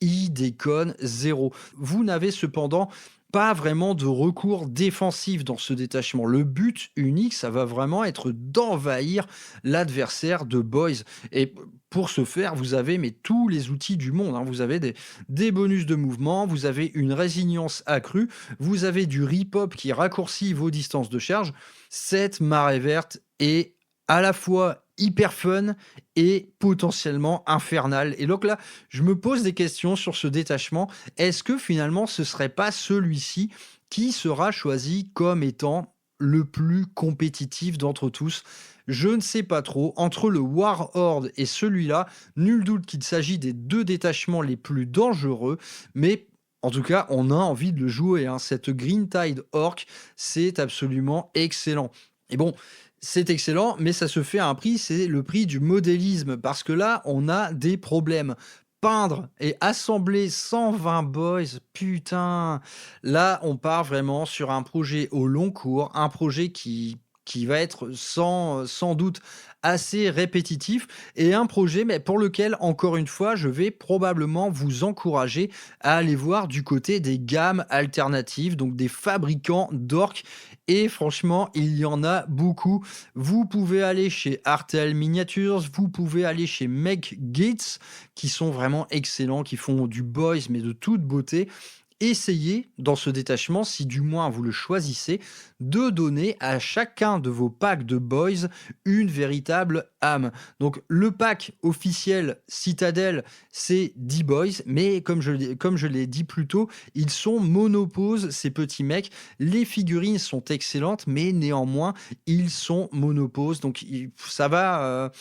ils déconnent zéro. Vous n'avez cependant pas vraiment de recours défensif dans ce détachement. Le but unique, ça va vraiment être d'envahir l'adversaire de boys. Et pour ce faire, vous avez tous les outils du monde. Vous avez des bonus de mouvement, vous avez une résilience accrue, vous avez du rip-up qui raccourcit vos distances de charge. Cette marée verte est à la fois hyper fun et potentiellement infernal. Et donc là, je me pose des questions sur ce détachement. Est-ce que finalement, ce serait pas celui-ci qui sera choisi comme étant le plus compétitif d'entre tous? Je ne sais pas trop. Entre le Warhorde et celui-là, nul doute qu'il s'agit des 2 détachements les plus dangereux, mais en tout cas, on a envie de le jouer. Cette Green Tide Orc, c'est absolument excellent. Et bon, c'est excellent, mais ça se fait à un prix, c'est le prix du modélisme, parce que là, on a des problèmes. Peindre et assembler 120 boys, putain, là, on part vraiment sur un projet au long cours, un projet qui qui va être sans doute assez répétitif et un projet mais pour lequel, encore une fois, je vais probablement vous encourager à aller voir du côté des gammes alternatives, donc des fabricants d'orques et franchement, il y en a beaucoup. Vous pouvez aller chez Artel Miniatures, vous pouvez aller chez Meg Gates, qui sont vraiment excellents, qui font du boys, mais de toute beauté. Essayez, dans ce détachement, si du moins vous le choisissez, de donner à chacun de vos packs de boys une véritable âme. Donc le pack officiel Citadel, c'est 10 boys, mais comme je l'ai dit plus tôt, ils sont monoposes, ces petits mecs. Les figurines sont excellentes, mais néanmoins, ils sont monoposes. Donc ça va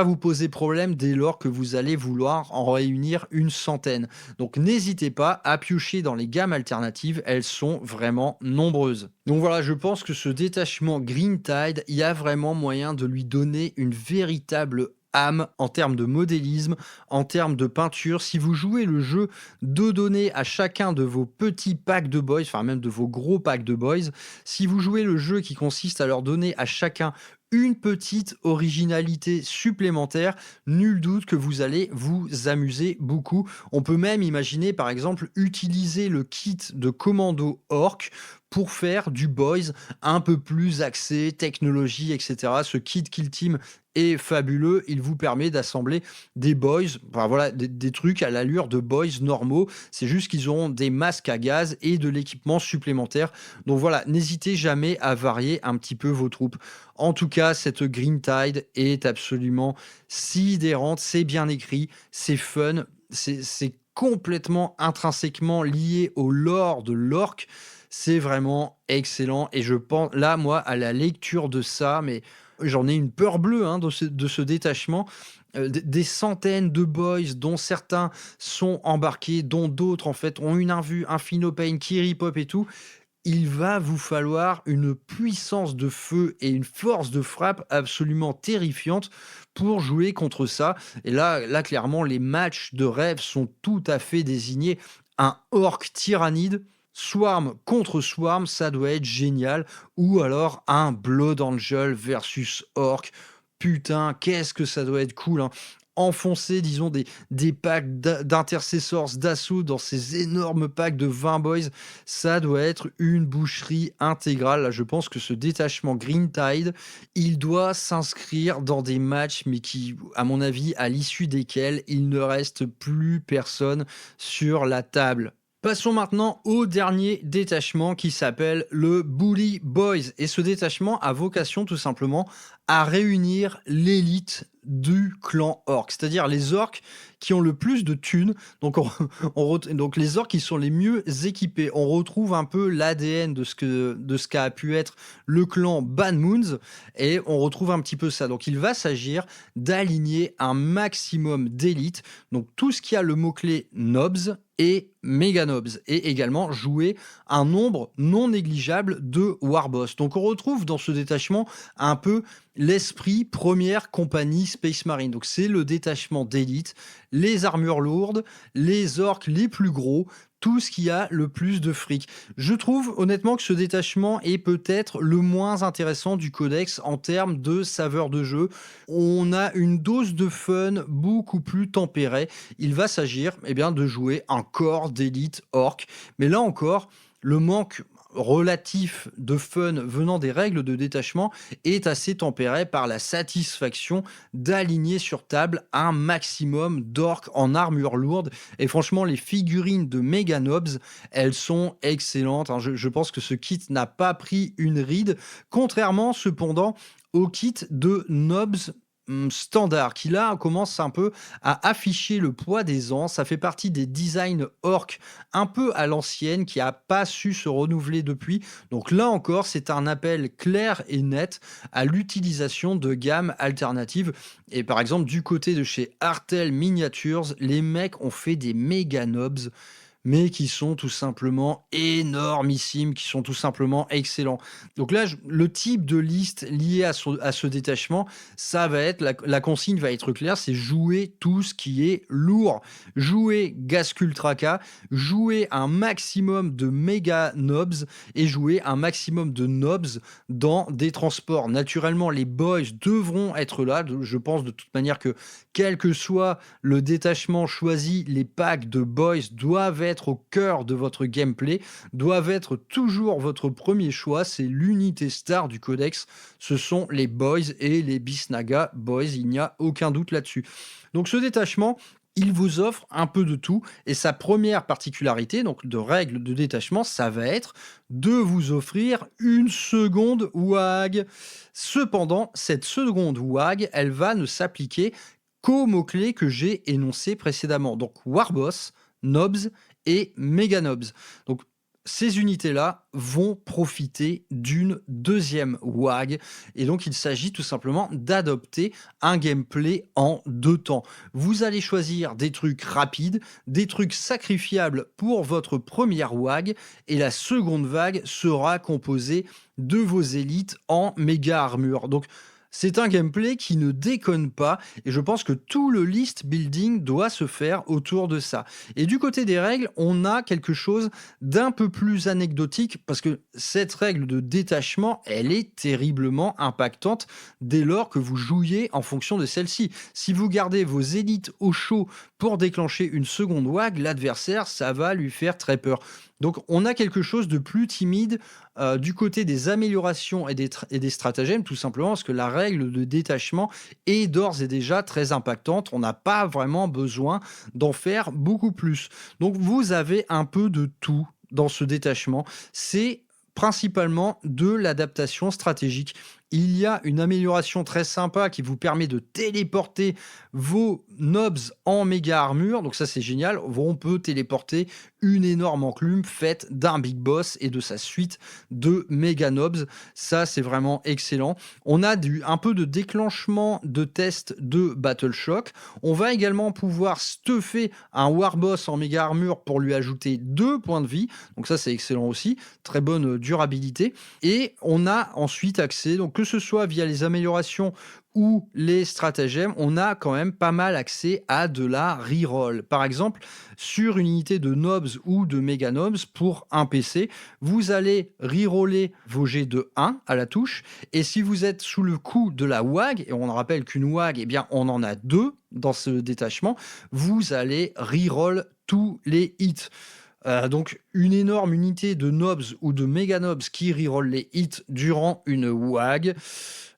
vous poser problème dès lors que vous allez vouloir en réunir une centaine. Donc n'hésitez pas à piocher dans les gammes alternatives, elles sont vraiment nombreuses. Donc voilà, je pense que ce détachement Green Tide, il y a vraiment moyen de lui donner une véritable âme en termes de modélisme, en termes de peinture. Si vous jouez le jeu de donner à chacun de vos petits packs de boys, enfin même de vos gros packs de boys, si vous jouez le jeu qui consiste à leur donner à chacun une petite originalité supplémentaire, nul doute que vous allez vous amuser beaucoup. On peut même imaginer par exemple utiliser le kit de commando orc pour faire du boys un peu plus axé technologie, etc. Ce kit Kill Team est fabuleux, il vous permet d'assembler des boys, enfin voilà, des trucs à l'allure de boys normaux, c'est juste qu'ils auront des masques à gaz et de l'équipement supplémentaire. Donc voilà, n'hésitez jamais à varier un petit peu vos troupes. En tout cas, cette Green Tide est absolument sidérante, c'est bien écrit, c'est fun, c'est complètement intrinsèquement lié au lore de l'orc. C'est vraiment excellent et je pense, là, moi, à la lecture de ça, mais j'en ai une peur bleue hein, de ce détachement. Des centaines de boys dont certains sont embarqués, dont d'autres en fait ont une invue, un Finopane, Kiripop et tout. Il va vous falloir une puissance de feu et une force de frappe absolument terrifiante pour jouer contre ça. Et là clairement, les matchs de rêve sont tout à fait désignés. Un orc tyrannide, Swarm contre Swarm, ça doit être génial. Ou alors un Blood Angel versus Orc. Putain, qu'est-ce que ça doit être cool, hein. Enfoncer, disons, des packs d'intercessors d'assaut dans ces énormes packs de 20 boys, ça doit être une boucherie intégrale. Là, je pense que ce détachement Green Tide, il doit s'inscrire dans des matchs, mais qui, à mon avis, à l'issue desquels il ne reste plus personne sur la table. Passons maintenant au dernier détachement qui s'appelle le Bully Boys. Et ce détachement a vocation tout simplement à réunir l'élite du clan orc, c'est-à-dire les orcs qui ont le plus de thunes. Donc, donc les orcs qui sont les mieux équipés. On retrouve un peu l'ADN de ce qu'a pu être le clan Bad Moons et on retrouve un petit peu ça. Donc il va s'agir d'aligner un maximum d'élite. Donc tout ce qui a le mot-clé Nobs et Mega Nobs et également jouer un nombre non négligeable de Warboss. Donc on retrouve dans ce détachement un peu l'esprit première compagnie Space Marine. Donc c'est le détachement d'élite, les armures lourdes, les orques les plus gros, tout ce qui a le plus de fric. Je trouve honnêtement que ce détachement est peut-être le moins intéressant du codex en termes de saveur de jeu. On a une dose de fun beaucoup plus tempérée. Il va s'agir de jouer un corps d'élite orc. Mais là encore, le manque relatif de fun venant des règles de détachement est assez tempéré par la satisfaction d'aligner sur table un maximum d'orques en armure lourde. Et franchement, les figurines de Mega Nobs, elles sont excellentes. Je pense que ce kit n'a pas pris une ride, contrairement cependant au kit de Nobs standard qui là commence un peu à afficher le poids des ans. Ça fait partie des designs orc un peu à l'ancienne qui a pas su se renouveler depuis. Donc là encore, c'est un appel clair et net à l'utilisation de gammes alternatives. Et par exemple, du côté de chez Artel Miniatures, les mecs ont fait des méga nobs mais qui sont tout simplement énormissimes, qui sont tout simplement excellents. Donc là, le type de liste lié à ce détachement, ça va être, la consigne va être claire, c'est jouer tout ce qui est lourd. Jouer Gascul Traka, jouer un maximum de méga nobs et jouer un maximum de nobs dans des transports. Naturellement, les boys devront être là. Je pense de toute manière que quel que soit le détachement choisi, les packs de boys doivent être au cœur de votre gameplay, doivent être toujours votre premier choix. C'est l'unité star du codex. Ce sont les boys et les Bisnaga boys. Il n'y a aucun doute là-dessus. Donc ce détachement, il vous offre un peu de tout et sa première particularité, donc de règle de détachement, ça va être de vous offrir une seconde WAG. Cependant, cette seconde WAG, elle va ne s'appliquer qu'aux mots-clés que j'ai énoncés précédemment. Donc Warboss, Nobs et Mega Nobs. Donc ces unités-là vont profiter d'une deuxième WAG et donc il s'agit tout simplement d'adopter un gameplay en 2 temps. Vous allez choisir des trucs rapides, des trucs sacrifiables pour votre première WAG et la seconde vague sera composée de vos élites en méga armure. Donc c'est un gameplay qui ne déconne pas et je pense que tout le list building doit se faire autour de ça. Et du côté des règles, on a quelque chose d'un peu plus anecdotique parce que cette règle de détachement, elle est terriblement impactante dès lors que vous jouiez en fonction de celle-ci. Si vous gardez vos élites au chaud pour déclencher une seconde WAG, l'adversaire, ça va lui faire très peur. Donc on a quelque chose de plus timide du côté des améliorations et des stratagèmes, tout simplement parce que la règle de détachement est d'ores et déjà très impactante. On n'a pas vraiment besoin d'en faire beaucoup plus. Donc vous avez un peu de tout dans ce détachement. C'est principalement de l'adaptation stratégique. Il y a une amélioration très sympa qui vous permet de téléporter vos nobs en méga armure. Donc ça, c'est génial. On peut téléporter une énorme enclume faite d'un big boss et de sa suite de méga nobs. Ça, c'est vraiment excellent. On a un peu de déclenchement de test de Battle Shock. On va également pouvoir stuffer un warboss en méga armure pour lui ajouter 2 points de vie. Donc ça, c'est excellent aussi. Très bonne durabilité. Et on a ensuite accès, donc que ce soit via les améliorations ou les stratagèmes, on a quand même pas mal accès à de la reroll. Par exemple, sur une unité de nobs ou de méga nobs pour un PC, vous allez reroller vos jets de 1 à la touche. Et si vous êtes sous le coup de la WAG, et on rappelle qu'une WAG, eh bien, on en a 2 dans ce détachement, vous allez reroll tous les hits. Donc une énorme unité de nobs ou de méga nobs qui reroll les hits durant une WAG.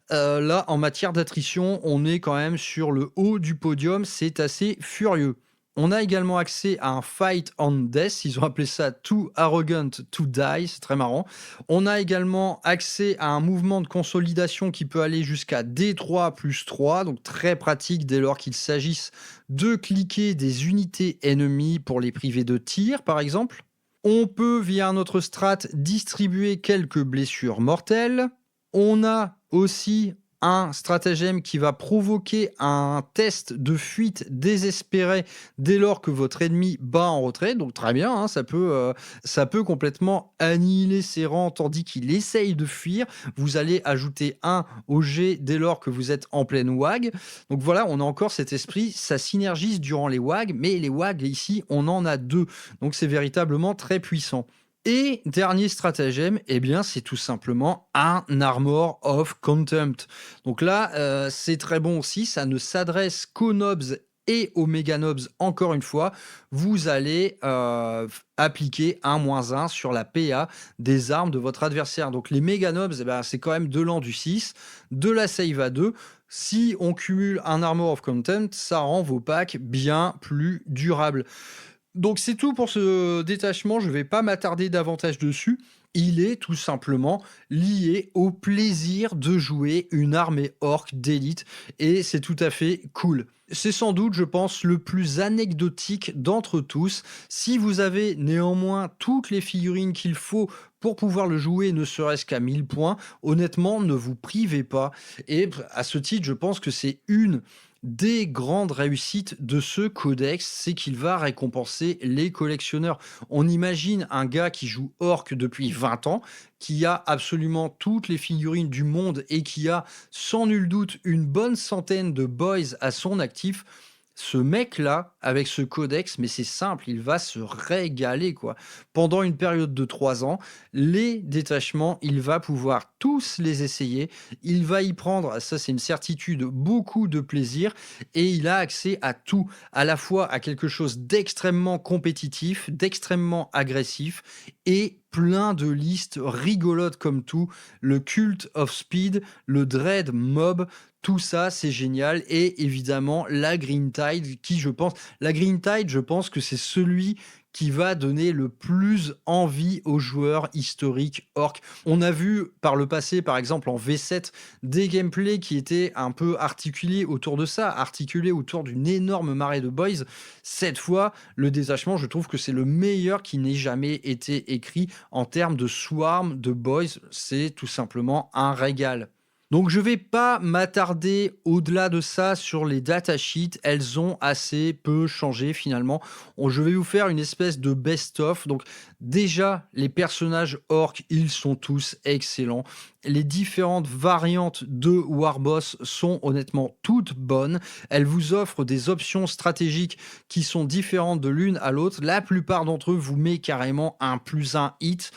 Là, en matière d'attrition, on est quand même sur le haut du podium, c'est assez furieux. On a également accès à un Fight on Death, ils ont appelé ça Too Arrogant to Die, c'est très marrant. On a également accès à un mouvement de consolidation qui peut aller jusqu'à D3 plus 3, donc très pratique dès lors qu'il s'agisse de cliquer des unités ennemies pour les priver de tir, par exemple. On peut, via un autre strat, distribuer quelques blessures mortelles. On a aussi un stratagème qui va provoquer un test de fuite désespéré dès lors que votre ennemi bat en retrait. Donc très bien, hein, ça peut complètement annihiler ses rangs tandis qu'il essaye de fuir. Vous allez ajouter 1 au jet dès lors que vous êtes en pleine WAG. Donc voilà, on a encore cet esprit, ça synergise durant les WAG, mais les WAG ici, on en a 2. Donc c'est véritablement très puissant. Et dernier stratagème, eh bien, c'est tout simplement un Armor of Contempt. Donc là, c'est très bon aussi, ça ne s'adresse qu'aux nobs et aux méga nobs. Encore une fois, vous allez appliquer un -1 sur la PA des armes de votre adversaire. Donc les méga nobs, eh ben, c'est quand même de l'an du 6, de la save à 2. Si on cumule un Armor of Contempt, ça rend vos packs bien plus durables. Donc c'est tout pour ce détachement, je ne vais pas m'attarder davantage dessus. Il est tout simplement lié au plaisir de jouer une armée orc d'élite et c'est tout à fait cool. C'est sans doute, je pense, le plus anecdotique d'entre tous. Si vous avez néanmoins toutes les figurines qu'il faut pour pouvoir le jouer, ne serait-ce qu'à 1000 points, honnêtement, ne vous privez pas. Et à ce titre, je pense que c'est une des grandes réussites de ce codex, c'est qu'il va récompenser les collectionneurs. On imagine un gars qui joue Orc depuis 20 ans, qui a absolument toutes les figurines du monde et qui a sans nul doute une bonne centaine de boys à son actif. Ce mec-là, avec ce codex, mais c'est simple, il va se régaler, quoi. Pendant une période de 3 ans, les détachements, il va pouvoir tous les essayer. Il va y prendre, ça c'est une certitude, beaucoup de plaisir et il a accès à tout, à la fois à quelque chose d'extrêmement compétitif, d'extrêmement agressif et plein de listes rigolotes comme tout. Le Cult of Speed, le Dread Mob, tout ça, c'est génial. Et évidemment, la Green Tide, la Green Tide, je pense que c'est celui qui va donner le plus envie aux joueurs historiques orc. On a vu par le passé, par exemple en V7, des gameplays qui étaient un peu articulés autour de ça, articulés autour d'une énorme marée de boys. Cette fois, le détachement, je trouve que c'est le meilleur qui n'ait jamais été écrit en termes de swarm de boys. C'est tout simplement un régal. Donc je vais pas m'attarder au-delà de ça sur les datasheets, elles ont assez peu changé finalement. Je vais vous faire une espèce de best-of. Donc déjà, les personnages orcs, ils sont tous excellents. Les différentes variantes de Warboss sont honnêtement toutes bonnes. Elles vous offrent des options stratégiques qui sont différentes de l'une à l'autre. La plupart d'entre eux vous met carrément un +1 hit.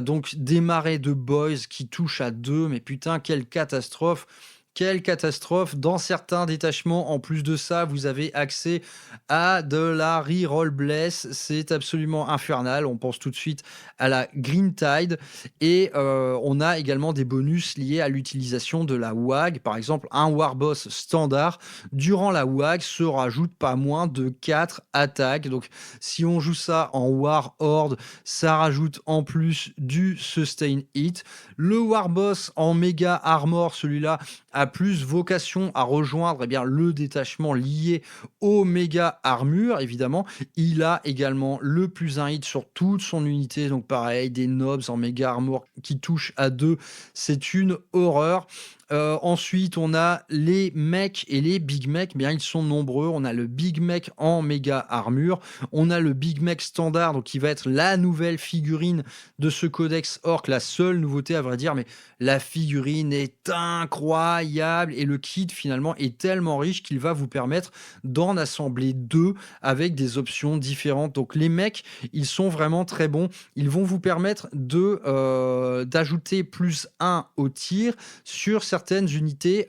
Donc des marées de boys qui touchent à 2, mais putain, quelle catastrophe! Quelle catastrophe! Dans certains détachements, en plus de ça, vous avez accès à de la reroll bless. C'est absolument infernal. On pense tout de suite à la Green Tide. Et on a également des bonus liés à l'utilisation de la WAG. Par exemple, un Warboss standard, durant la WAG, se rajoute pas moins de 4 attaques. Donc, si on joue ça en War Horde, ça rajoute en plus du Sustain Hit. Le Warboss en Mega Armor, celui-là, a plus vocation à rejoindre le détachement lié au méga armure, évidemment. Il a également le +1 hit sur toute son unité, donc pareil, des nobs en méga armure qui touchent à 2, c'est une horreur. Ensuite, on a les mecs et les big mecs, ils sont nombreux. On a le big mech en méga armure, on a le big mech standard, donc qui va être la nouvelle figurine de ce codex orc, la seule nouveauté à vrai dire, mais la figurine est incroyable et le kit finalement est tellement riche qu'il va vous permettre d'en assembler 2 avec des options différentes. Donc les mecs, ils sont vraiment très bons. Ils vont vous permettre d'ajouter +1 au tir sur certaines unités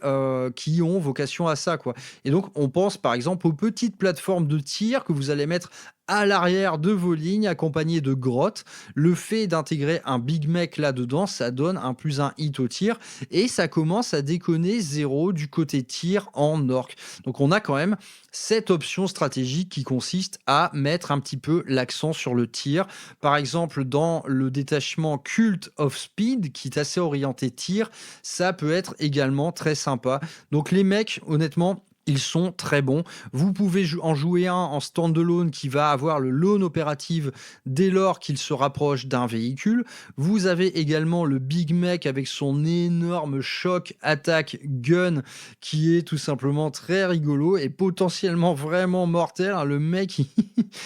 qui ont vocation à ça, quoi. Et donc, on pense par exemple aux petites plateformes de tir que vous allez mettre à l'arrière de vos lignes, accompagnées de grottes. Le fait d'intégrer un Big Mech là-dedans, ça donne un +1 hit au tir et ça commence à déconner 0 du côté tir en orc. Donc, on a quand même cette option stratégique qui consiste à mettre un petit peu l'accent sur le tir. Par exemple, dans le détachement Cult of Speed, qui est assez orienté tir, ça peut être également très sympa. Donc, les mecs, honnêtement, ils sont très bons. Vous pouvez en jouer un en standalone qui va avoir le lone opérative dès lors qu'il se rapproche d'un véhicule. Vous avez également le Big Mech avec son énorme choc attaque gun qui est tout simplement très rigolo et potentiellement vraiment mortel. Le mec,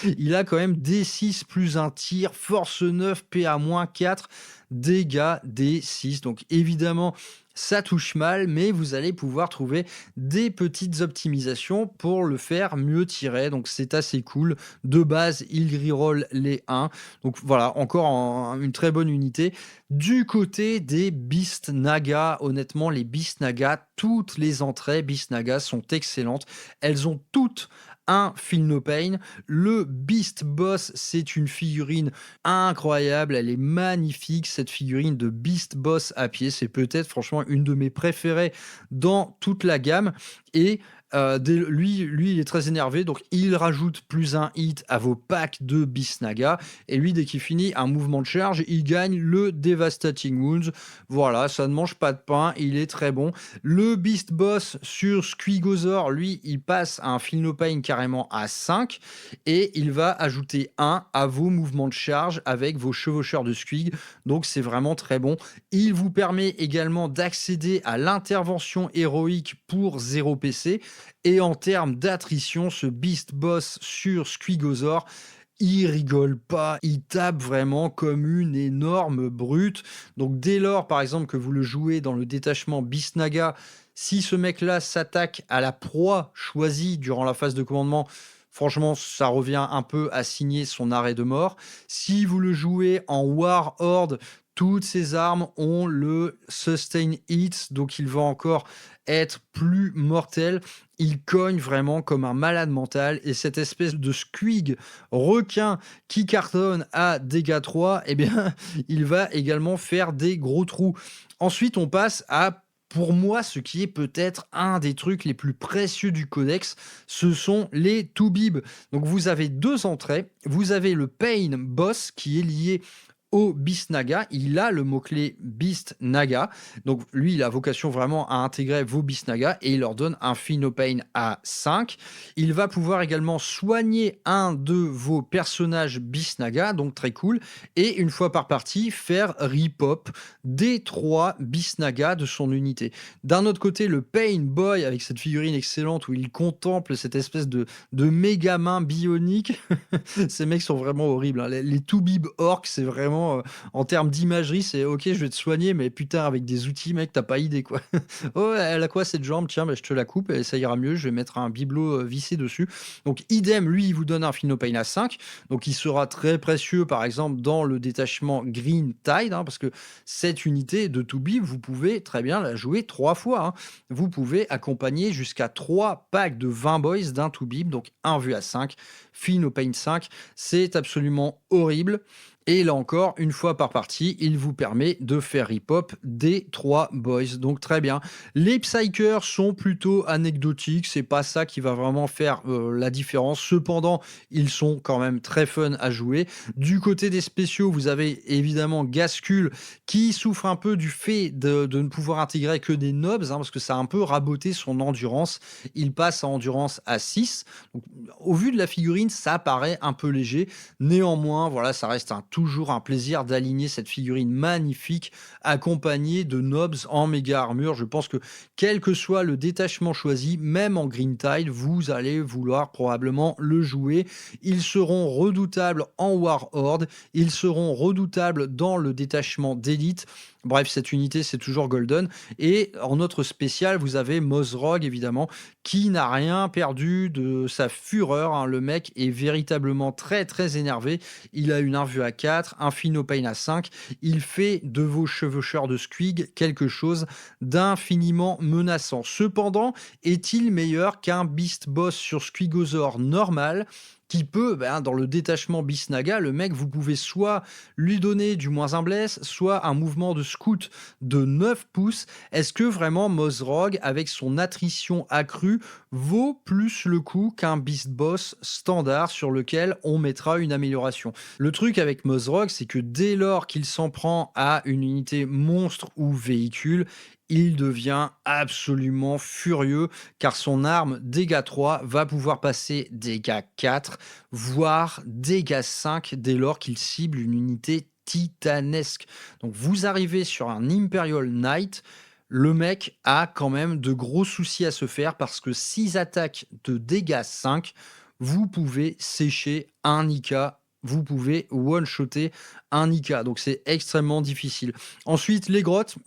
il a quand même D6 plus un tir, force 9, PA-4, dégâts D6. Donc évidemment, ça touche mal, mais vous allez pouvoir trouver des petites optimisations pour le faire mieux tirer. Donc c'est assez cool. De base, il reroll les 1. Donc voilà, encore une très bonne unité. Du côté des Beast Naga, honnêtement, les Beast Naga, toutes les entrées Beast Naga sont excellentes. Elles ont toutes un Feel No Pain. Le Beast Boss, c'est une figurine incroyable, elle est magnifique, cette figurine de Beast Boss à pied, c'est peut-être franchement une de mes préférées dans toute la gamme. Et lui, il est très énervé, donc il rajoute +1 hit à vos packs de Beast Naga. Et lui, dès qu'il finit un mouvement de charge, il gagne le Devastating Wounds. Voilà, ça ne mange pas de pain, il est très bon. Le Beast Boss sur Squigozor, lui, il passe un Feel No Pain carrément à 5 et il va ajouter 1 à vos mouvements de charge avec vos chevaucheurs de Squig. Donc c'est vraiment très bon. Il vous permet également d'accéder à l'intervention héroïque pour 0 PC. Et en termes d'attrition, ce Beast Boss sur Squigozor, il rigole pas, il tape vraiment comme une énorme brute. Donc dès lors, par exemple, que vous le jouez dans le détachement Beast Naga, si ce mec-là s'attaque à la proie choisie durant la phase de commandement, franchement, ça revient un peu à signer son arrêt de mort. Si vous le jouez en War Horde, toutes ces armes ont le Sustain Hits, donc il va encore être plus mortel. Il cogne vraiment comme un malade mental, et cette espèce de squig requin qui cartonne à dégâts 3, eh bien, il va également faire des gros trous. Ensuite, on passe à, pour moi, ce qui est peut-être un des trucs les plus précieux du codex, ce sont les Toubib. Donc vous avez deux entrées, vous avez le Pain Boss qui est lié au Beast Naga, il a le mot-clé Beast Naga, donc lui il a vocation vraiment à intégrer vos Beast Naga et il leur donne un Phenopain à 5. Il va pouvoir également soigner un de vos personnages Beast Naga, donc très cool, et une fois par partie faire repop des 3 Beast Naga de son unité. D'un autre côté, le Pain Boy avec cette figurine excellente où il contemple cette espèce de méga main bionique. Ces mecs sont vraiment horribles, hein. Les Toubib orcs, c'est vraiment en termes d'imagerie, c'est ok, je vais te soigner, mais putain, avec des outils, mec, t'as pas idée quoi. Oh, elle a quoi cette jambe? Tiens, bah, je te la coupe et ça ira mieux. Je vais mettre un bibelot vissé dessus. Donc, idem, lui, il vous donne un Phenopain à 5. Donc, il sera très précieux, par exemple, dans le détachement Green Tide, hein, parce que cette unité de Toubib, vous pouvez très bien la jouer 3 fois, hein. Vous pouvez accompagner jusqu'à 3 packs de 20 boys d'un Toubib, donc 1 vue à 5, Phenopain 5. C'est absolument horrible. Et là encore, une fois par partie, il vous permet de faire hip-hop des 3 boys. Donc très bien. Les Psykers sont plutôt anecdotiques. C'est pas ça qui va vraiment faire la différence. Cependant, ils sont quand même très fun à jouer. Du côté des spéciaux, vous avez évidemment Gascule qui souffre un peu du fait de ne pouvoir intégrer que des nobs, hein, parce que ça a un peu raboté son endurance. Il passe à endurance à 6. Donc, au vu de la figurine, ça paraît un peu léger. Néanmoins, voilà, ça reste toujours un plaisir d'aligner cette figurine magnifique accompagnée de nobs en méga armure. Je pense que quel que soit le détachement choisi, même en Green Tide, vous allez vouloir probablement le jouer. Ils seront redoutables en War Horde, ils seront redoutables dans le détachement d'élite. Bref, cette unité, c'est toujours golden. Et en notre spécial, vous avez Mozrog, évidemment, qui n'a rien perdu de sa fureur, hein. Le mec est véritablement très, très énervé. Il a une invue à 4, un Phenopain à 5. Il fait de vos chevaucheurs de squig quelque chose d'infiniment menaçant. Cependant, est-il meilleur qu'un Beast Boss sur Squigozor normal qui peut, dans le détachement Beast Naga, le mec, vous pouvez soit lui donner du moins un bless, soit un mouvement de scout de 9 pouces. Est-ce que vraiment Mozrog, avec son attrition accrue, vaut plus le coup qu'un Beast Boss standard sur lequel on mettra une amélioration? Le truc avec Mozrog, c'est que dès lors qu'il s'en prend à une unité monstre ou véhicule, il devient absolument furieux car son arme dégâts 3 va pouvoir passer dégâts 4, voire dégâts 5 dès lors qu'il cible une unité titanesque. Donc vous arrivez sur un Imperial Knight, le mec a quand même de gros soucis à se faire parce que 6 attaques de dégâts 5, vous pouvez sécher un Ika, vous pouvez one-shotter un Ika. Donc c'est extrêmement difficile. Ensuite, les grottes,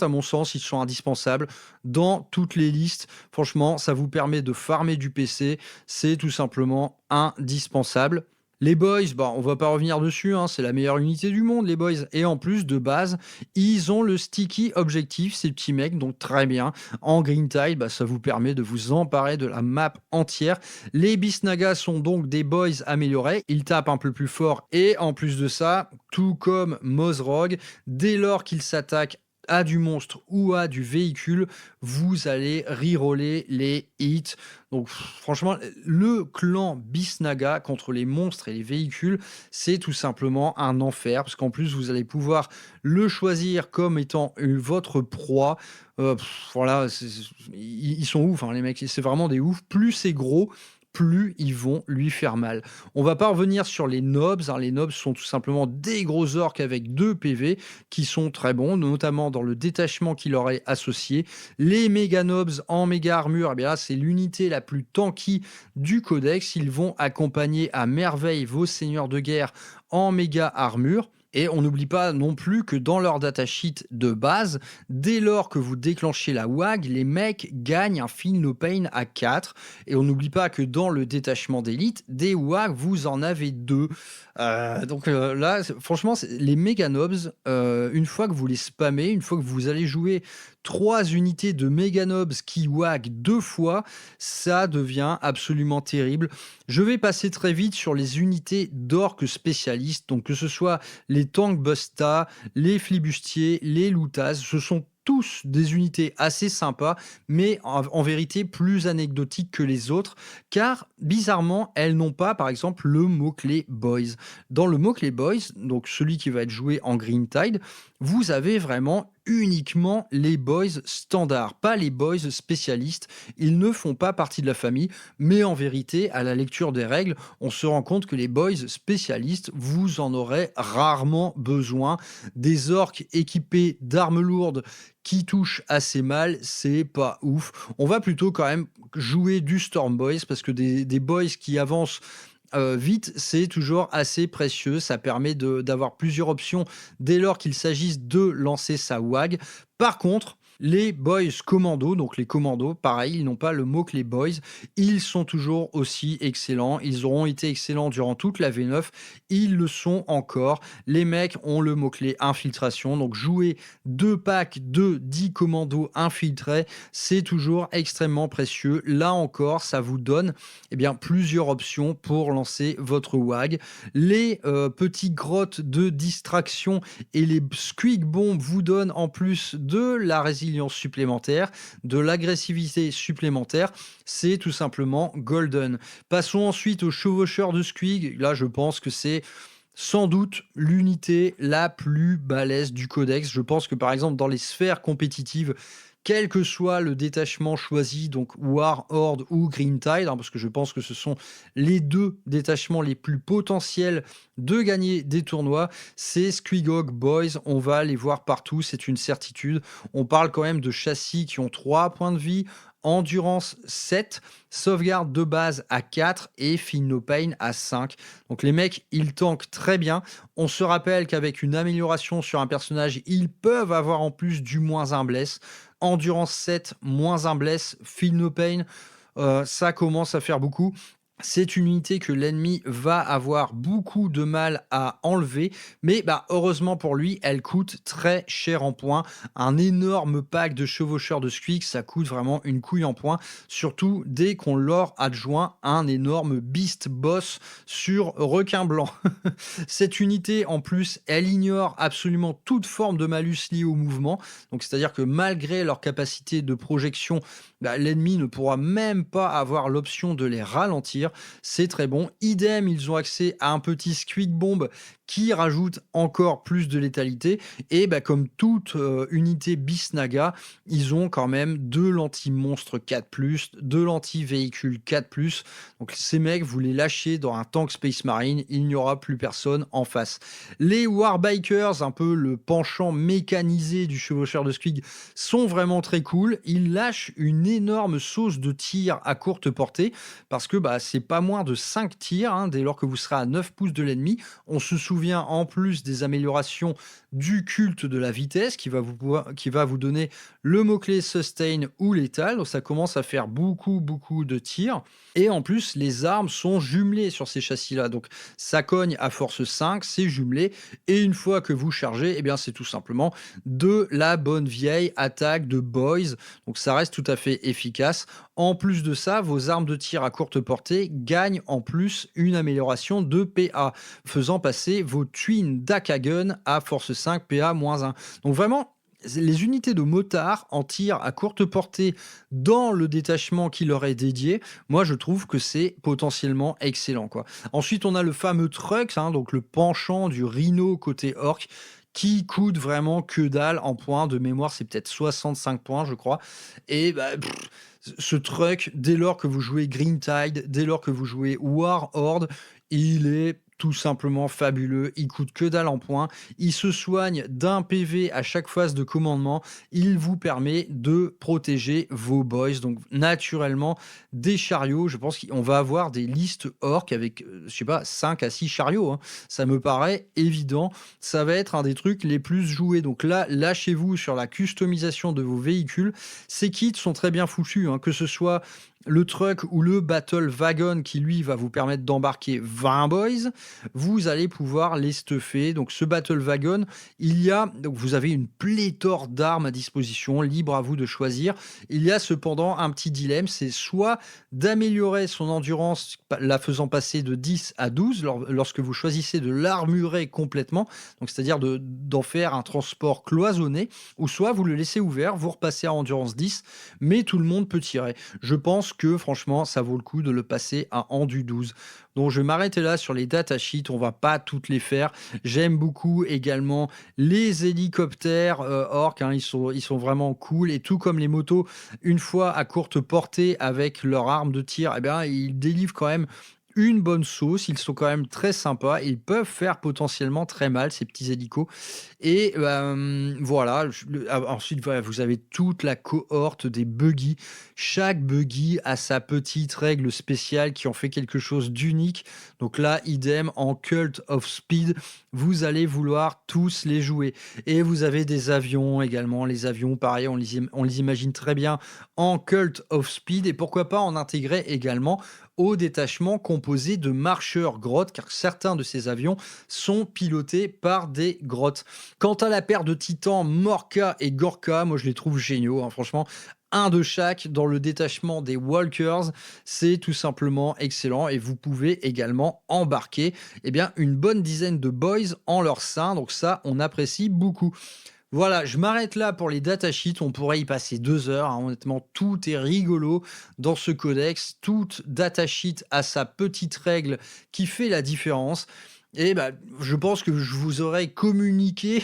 à mon sens, ils sont indispensables dans toutes les listes. Franchement, ça vous permet de farmer du PC. C'est tout simplement indispensable. Les boys, on va pas revenir dessus, hein, c'est la meilleure unité du monde, les boys. Et en plus, de base, ils ont le sticky objectif, ces petits mecs, donc très bien. En Green Tide, ça vous permet de vous emparer de la map entière. Les Beast Naga sont donc des boys améliorés. Ils tapent un peu plus fort. Et en plus de ça, tout comme Mozrog, dès lors qu'ils s'attaquent à du monstre ou à du véhicule, vous allez reroller les hits. Donc franchement, le clan Beast Naga contre les monstres et les véhicules, c'est tout simplement un enfer, parce qu'en plus, vous allez pouvoir le choisir comme étant votre proie. Voilà, ils sont ouf, hein, les mecs, c'est vraiment des ouf. Plus c'est gros, plus ils vont lui faire mal. On va pas revenir sur les nobs, hein. Les nobs sont tout simplement des gros orques avec 2 PV qui sont très bons, notamment dans le détachement qui leur est associé. Les méga nobs en méga armure, eh bien là, c'est l'unité la plus tanky du codex. Ils vont accompagner à merveille vos seigneurs de guerre en méga armure. Et on n'oublie pas non plus que dans leur datasheet de base, dès lors que vous déclenchez la WAG, les mecs gagnent un Feel No Pain à 4. Et on n'oublie pas que dans le détachement d'élite, des WAG, vous en avez 2. Là, franchement, les méga nobs, une fois que vous les spammez, une fois que vous allez jouer 3 unités de méga nobs qui WAG 2 fois, ça devient absolument terrible. Je vais passer très vite sur les unités d'orques spécialistes, donc que ce soit les tanks Busta, les flibustiers, les Lutas, ce sont tous des unités assez sympas, mais en vérité plus anecdotiques que les autres, car bizarrement, elles n'ont pas, par exemple, le mot-clé Boys. Dans le mot-clé Boys, donc celui qui va être joué en Green Tide, vous avez vraiment uniquement les boys standards, pas les boys spécialistes. Ils ne font pas partie de la famille, mais en vérité, à la lecture des règles, on se rend compte que les boys spécialistes, vous en aurez rarement besoin. Des orques équipés d'armes lourdes qui touchent assez mal, c'est pas ouf. On va plutôt quand même jouer du Storm Boys, parce que des boys qui avancent vite, c'est toujours assez précieux. Ça permet d'avoir plusieurs options dès lors qu'il s'agisse de lancer sa WAG. Par contre, les boys commandos, donc les commandos, pareil, ils n'ont pas le mot-clé boys. Ils sont toujours aussi excellents. Ils auront été excellents durant toute la V9. Ils le sont encore. Les mecs ont le mot-clé infiltration. Donc jouer 2 packs de 10 commandos infiltrés, c'est toujours extrêmement précieux. Là encore, ça vous donne plusieurs options pour lancer votre WAG. Les petites grottes de distraction et les squeak bombs vous donnent en plus de la résilience supplémentaire, de l'agressivité supplémentaire. C'est tout simplement golden. Passons ensuite au chevaucheur de squig. Là, je pense que c'est sans doute l'unité la plus balèze du codex. Je pense que par exemple dans les sphères compétitives, quel que soit le détachement choisi, donc War, Horde ou Green Tide, parce que je pense que ce sont les 2 détachements les plus potentiels de gagner des tournois, c'est Squigog Boys. On va les voir partout, c'est une certitude. On parle quand même de châssis qui ont 3 points de vie, endurance 7, sauvegarde de base à 4 et Feel No Pain à 5. Donc les mecs, ils tankent très bien. On se rappelle qu'avec une amélioration sur un personnage, ils peuvent avoir en plus du -1 bless. Endurance 7, -1 bless, Feel No Pain, ça commence à faire beaucoup. C'est une unité que l'ennemi va avoir beaucoup de mal à enlever, mais heureusement pour lui, elle coûte très cher en points. Un énorme pack de chevaucheurs de squig, ça coûte vraiment une couille en points, surtout dès qu'on leur adjoint un énorme beast boss sur requin blanc. Cette unité, en plus, elle ignore absolument toute forme de malus liée au mouvement, donc c'est-à-dire que malgré leur capacité de projection, l'ennemi ne pourra même pas avoir l'option de les ralentir. C'est très bon. Idem, ils ont accès à un petit squeak bomb qui rajoute encore plus de létalité. Et comme toute unité Bisnaga, ils ont quand même 2 lentilles-monstres 4+, 2 lentilles-véhicules 4+. Donc ces mecs, vous les lâchez dans un tank Space Marine, il n'y aura plus personne en face. Les Warbikers, un peu le penchant mécanisé du chevaucheur de squig, sont vraiment très cool. Ils lâchent une énorme sauce de tir à courte portée, parce que c'est pas moins de 5 tirs, dès lors que vous serez à 9 pouces de l'ennemi. On se souvient en plus des améliorations du culte de la vitesse qui va vous donner le mot-clé sustain ou létal. Donc ça commence à faire beaucoup de tirs. Et en plus, les armes sont jumelées sur ces châssis-là. Donc ça cogne à force 5, c'est jumelé. Et une fois que vous chargez, c'est tout simplement de la bonne vieille attaque de boys. Donc ça reste tout à fait efficace. En plus de ça, vos armes de tir à courte portée gagnent en plus une amélioration de PA, faisant passer vos Twin Dakagun à force 5 PA-1. Donc vraiment, les unités de motards en tir à courte portée dans le détachement qui leur est dédié, moi je trouve que c'est potentiellement excellent, quoi. Ensuite, on a le fameux Trux, donc le penchant du Rhino côté orc, qui coûte vraiment que dalle en points. De mémoire, c'est peut-être 65 points, je crois. Et ce truc, dès lors que vous jouez Green Tide, dès lors que vous jouez War Horde, il est tout simplement fabuleux. Il coûte que dalle en points. Il se soigne d'un PV à chaque phase de commandement. Il vous permet de protéger vos boys. Donc, naturellement, des chariots. Je pense qu'on va avoir des listes orques avec, je sais pas, 5 à 6 chariots, hein. Ça me paraît évident. Ça va être un des trucs les plus joués. Donc là, lâchez-vous sur la customisation de vos véhicules. Ces kits sont très bien foutus, hein, que ce soit le truck ou le battle wagon qui lui va vous permettre d'embarquer 20 boys, vous allez pouvoir les stuffer. Donc ce battle wagon, donc vous avez une pléthore d'armes à disposition, libre à vous de choisir. Il y a cependant un petit dilemme, c'est soit d'améliorer son endurance, la faisant passer de 10 à 12 lorsque vous choisissez de l'armurer complètement, donc c'est-à-dire d'en faire un transport cloisonné, ou soit vous le laissez ouvert, vous repassez à endurance 10, mais tout le monde peut tirer. Je pense que franchement, ça vaut le coup de le passer à Endu 12. Donc je vais m'arrêter là sur les datasheets, on va pas toutes les faire. J'aime beaucoup également les hélicoptères orques, hein, ils sont vraiment cool, et tout comme les motos, une fois à courte portée avec leur arme de tir, eh bien, ils délivrent quand même une bonne sauce. Ils sont quand même très sympas. Ils peuvent faire potentiellement très mal, ces petits hélicos. Et voilà. Ensuite, voilà, vous avez toute la cohorte des buggy. Chaque buggy a sa petite règle spéciale qui en fait quelque chose d'unique. Donc là, idem, en Cult of Speed, vous allez vouloir tous les jouer. Et vous avez des avions également. Les avions, pareil, on les imagine très bien en Cult of Speed. Et pourquoi pas en intégrer également au détachement composé de marcheurs grottes, car certains de ces avions sont pilotés par des grottes. Quant à la paire de titans Morka et Gorka, moi je les trouve géniaux, hein, franchement. Un de chaque dans le détachement des Walkers, c'est tout simplement excellent, et vous pouvez également embarquer une bonne dizaine de boys en leur sein, donc ça on apprécie beaucoup. Voilà, je m'arrête là pour les datasheets. On pourrait y passer 2 heures, hein. Honnêtement, tout est rigolo dans ce codex. Toute datasheet a sa petite règle qui fait la différence. Et je pense que je vous aurais communiqué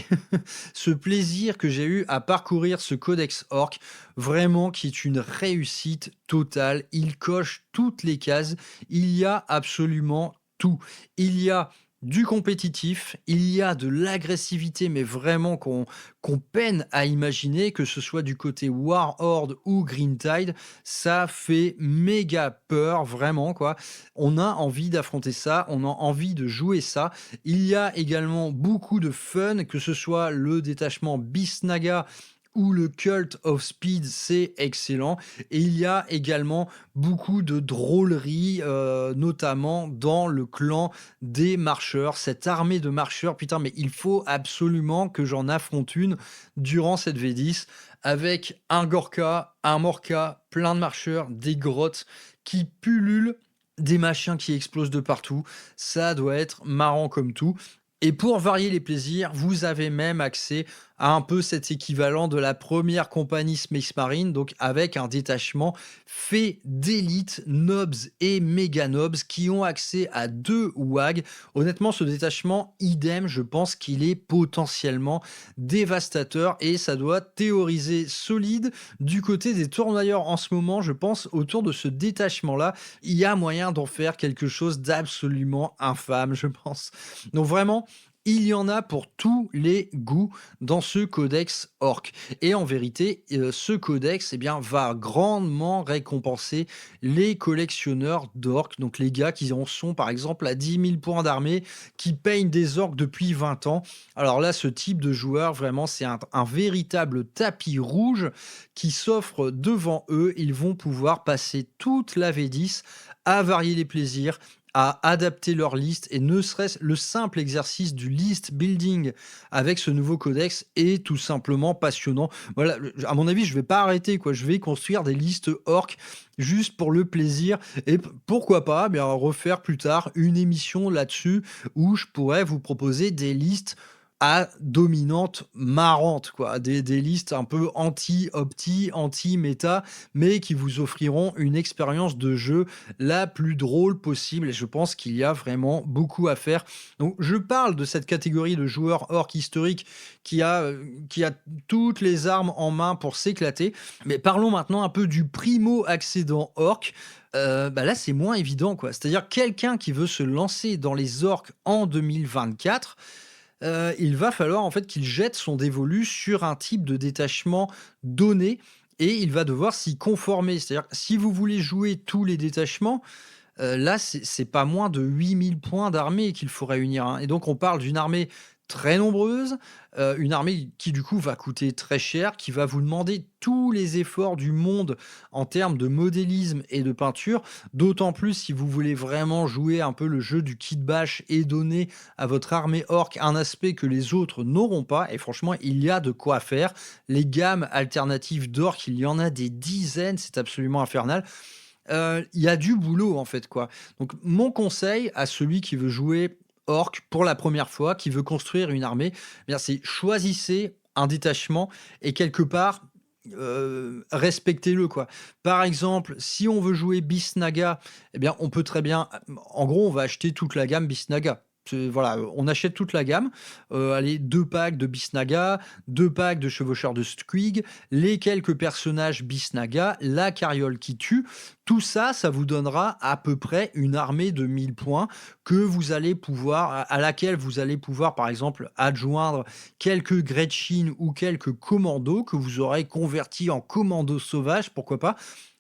ce plaisir que j'ai eu à parcourir ce codex orc, vraiment qui est une réussite totale. Il coche toutes les cases. Il y a absolument tout. Il y a du compétitif, il y a de l'agressivité, mais vraiment qu'on peine à imaginer, que ce soit du côté War Horde ou Green Tide, ça fait méga peur, vraiment, quoi. On a envie d'affronter ça, on a envie de jouer ça. Il y a également beaucoup de fun, que ce soit le détachement Bisnaga ou le Cult of Speed, c'est excellent. Et il y a également beaucoup de drôleries, notamment dans le clan des marcheurs, cette armée de marcheurs. Putain, mais il faut absolument que j'en affronte une durant cette V10, avec un Gorka, un Morka, plein de marcheurs, des grottes qui pullulent, des machins qui explosent de partout. Ça doit être marrant comme tout. Et pour varier les plaisirs, vous avez même accès à un peu cet équivalent de la première compagnie Space Marine, donc avec un détachement fait d'élite, nobs et méga nobs qui ont accès à 2 WAG. Honnêtement, ce détachement, idem, je pense qu'il est potentiellement dévastateur, et ça doit théoriser solide du côté des tournoyeurs en ce moment. Je pense autour de ce détachement-là, il y a moyen d'en faire quelque chose d'absolument infâme, je pense. Donc vraiment, il y en a pour tous les goûts dans ce codex orc. Et en vérité, ce codex va grandement récompenser les collectionneurs d'orques. Donc les gars qui en sont par exemple à 10 000 points d'armée, qui peignent des orques depuis 20 ans. Alors là, ce type de joueur, vraiment, c'est un véritable tapis rouge qui s'offre devant eux. Ils vont pouvoir passer toute la V10 à varier les plaisirs, à adapter leur liste, et ne serait-ce le simple exercice du list building avec ce nouveau codex est tout simplement passionnant. Voilà, à mon avis, je vais pas arrêter, quoi. Je vais construire des listes orques juste pour le plaisir, et pourquoi pas refaire plus tard une émission là-dessus où je pourrais vous proposer des listes à dominante marrante, quoi. Des listes un peu anti-opti, anti-méta, mais qui vous offriront une expérience de jeu la plus drôle possible. Et je pense qu'il y a vraiment beaucoup à faire. Donc, je parle de cette catégorie de joueurs orc historiques qui a toutes les armes en main pour s'éclater. Mais parlons maintenant un peu du primo-accédant orc. Là, c'est moins évident, quoi. C'est-à-dire quelqu'un qui veut se lancer dans les orcs en 2024, il va falloir en fait qu'il jette son dévolu sur un type de détachement donné et il va devoir s'y conformer. C'est-à-dire si vous voulez jouer tous les détachements, là, c'est pas moins de 8 000 points d'armée qu'il faut réunir, hein. Et donc on parle d'une armée très nombreuse, une armée qui du coup va coûter très cher, qui va vous demander tous les efforts du monde en termes de modélisme et de peinture, d'autant plus si vous voulez vraiment jouer un peu le jeu du kit bash et donner à votre armée orc un aspect que les autres n'auront pas. Et franchement, il y a de quoi faire. Les gammes alternatives d'orc, il y en a des dizaines, c'est absolument infernal. Il y a du boulot en fait, quoi. Donc mon conseil à celui qui veut jouer orc pour la première fois, qui veut construire une armée, eh bien c'est choisissez un détachement et quelque part, respectez-le, quoi. Par exemple, si on veut jouer Bisnaga, eh bien on peut très bien en gros, on va acheter toute la gamme Bisnaga. Voilà, on achète toute la gamme. Allez, 2 packs de Bisnaga, 2 packs de chevaucheurs de Squig, les quelques personnages Bisnaga, la carriole qui tue. Tout ça, ça vous donnera à peu près une armée de 1000 points que vous allez pouvoir, à laquelle vous allez pouvoir, par exemple, adjoindre quelques Gretchen ou quelques commandos que vous aurez convertis en commandos sauvages, pourquoi pas.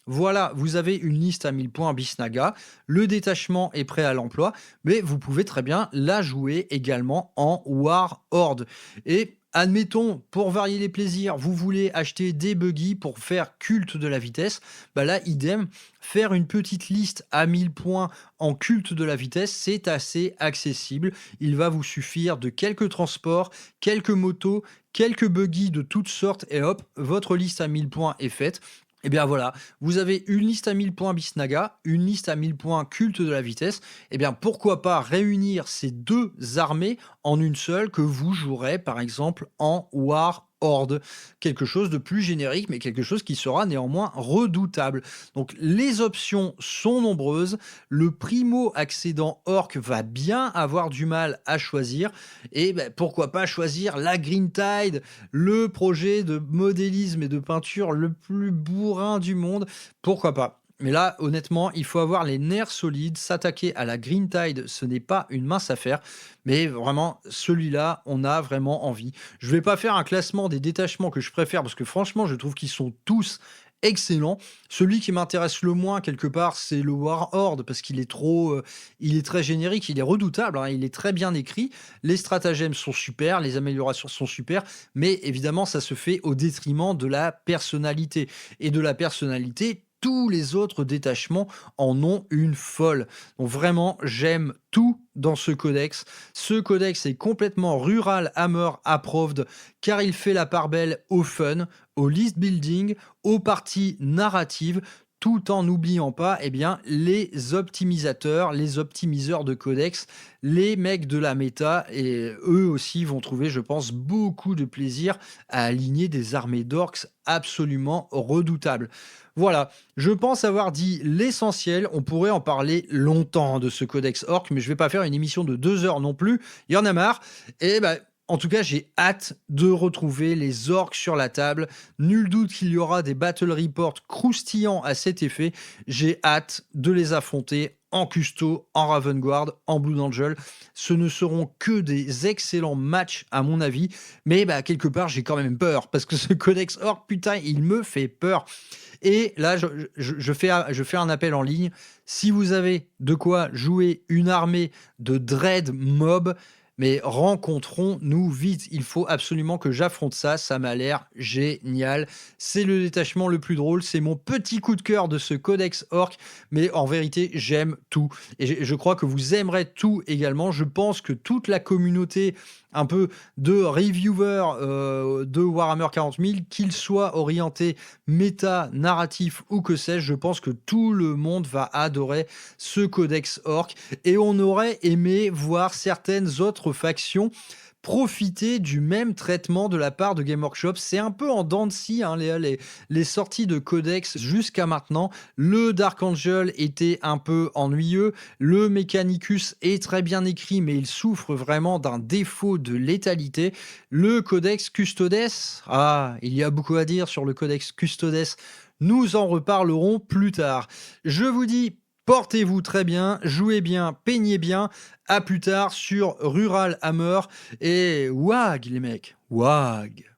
Voilà, vous avez une liste à 1000 points Bisnaga, le détachement est prêt à l'emploi, mais vous pouvez très bien la jouer également en War Horde. Et admettons, pour varier les plaisirs, vous voulez acheter des buggy pour faire culte de la vitesse, là, idem, faire une petite liste à 1000 points en culte de la vitesse, c'est assez accessible. Il va vous suffire de quelques transports, quelques motos, quelques buggy de toutes sortes, et hop, votre liste à 1000 points est faite. Et bien voilà, vous avez une liste à 1000 points Bisnaga, une liste à 1000 points culte de la vitesse. Et bien pourquoi pas réunir ces deux armées en une seule que vous jouerez par exemple en War Horde. Quelque chose de plus générique, mais quelque chose qui sera néanmoins redoutable. Donc les options sont nombreuses. Le primo-accédant orc va bien avoir du mal à choisir. Et pourquoi pas choisir la Green Tide, le projet de modélisme et de peinture le plus bourrin du monde. Pourquoi pas? Mais là, honnêtement, il faut avoir les nerfs solides. S'attaquer à la Green Tide, ce n'est pas une mince affaire. Mais vraiment, celui-là, on a vraiment envie. Je vais pas faire un classement des détachements que je préfère parce que franchement, je trouve qu'ils sont tous excellents. Celui qui m'intéresse le moins, quelque part, c'est le War Horde parce qu'il est il est très générique, il est redoutable, hein, il est très bien écrit. Les stratagèmes sont super, les améliorations sont super, mais évidemment, ça se fait au détriment de la personnalité. Et de la personnalité, tous les autres détachements en ont une folle. Donc vraiment, j'aime tout dans ce codex. Ce codex est complètement rural hammer approved car il fait la part belle au fun, au list building, aux parties narratives, tout en n'oubliant pas les optimisateurs, les optimiseurs de codex, les mecs de la méta, et eux aussi vont trouver, je pense, beaucoup de plaisir à aligner des armées d'orcs absolument redoutables. Voilà, je pense avoir dit l'essentiel. On pourrait en parler longtemps de ce codex orc, mais je vais pas faire une émission de 2 heures non plus. Il y en a marre. Et en tout cas, j'ai hâte de retrouver les orcs sur la table. Nul doute qu'il y aura des battle reports croustillants à cet effet. J'ai hâte de les affronter en Custo, en Ravenguard, en Blood Angel. Ce ne seront que des excellents matchs à mon avis. Mais quelque part, j'ai quand même peur parce que ce codex orc, putain, il me fait peur. Et là, je fais un appel en ligne. Si vous avez de quoi jouer une armée de dread mob, mais rencontrons-nous vite. Il faut absolument que j'affronte ça. Ça m'a l'air génial. C'est le détachement le plus drôle. C'est mon petit coup de cœur de ce codex orc. Mais en vérité, j'aime tout. Et je crois que vous aimerez tout également. Je pense que toute la communauté un peu de reviewers de Warhammer 40 000, qu'ils soient orientés méta, narratif ou que sais-je, je pense que tout le monde va adorer ce codex orc. Et on aurait aimé voir certaines autres factions profiter du même traitement de la part de Game Workshop. C'est un peu en dents de scie, hein, les sorties de codex jusqu'à maintenant. Le Dark Angel était un peu ennuyeux. Le Mechanicus est très bien écrit, mais il souffre vraiment d'un défaut de létalité. Le Codex Custodes, il y a beaucoup à dire sur le Codex Custodes. Nous en reparlerons plus tard. Je vous dis, portez-vous très bien, jouez bien, peignez bien. À plus tard sur Rural Hammer. Et wag les mecs, wag.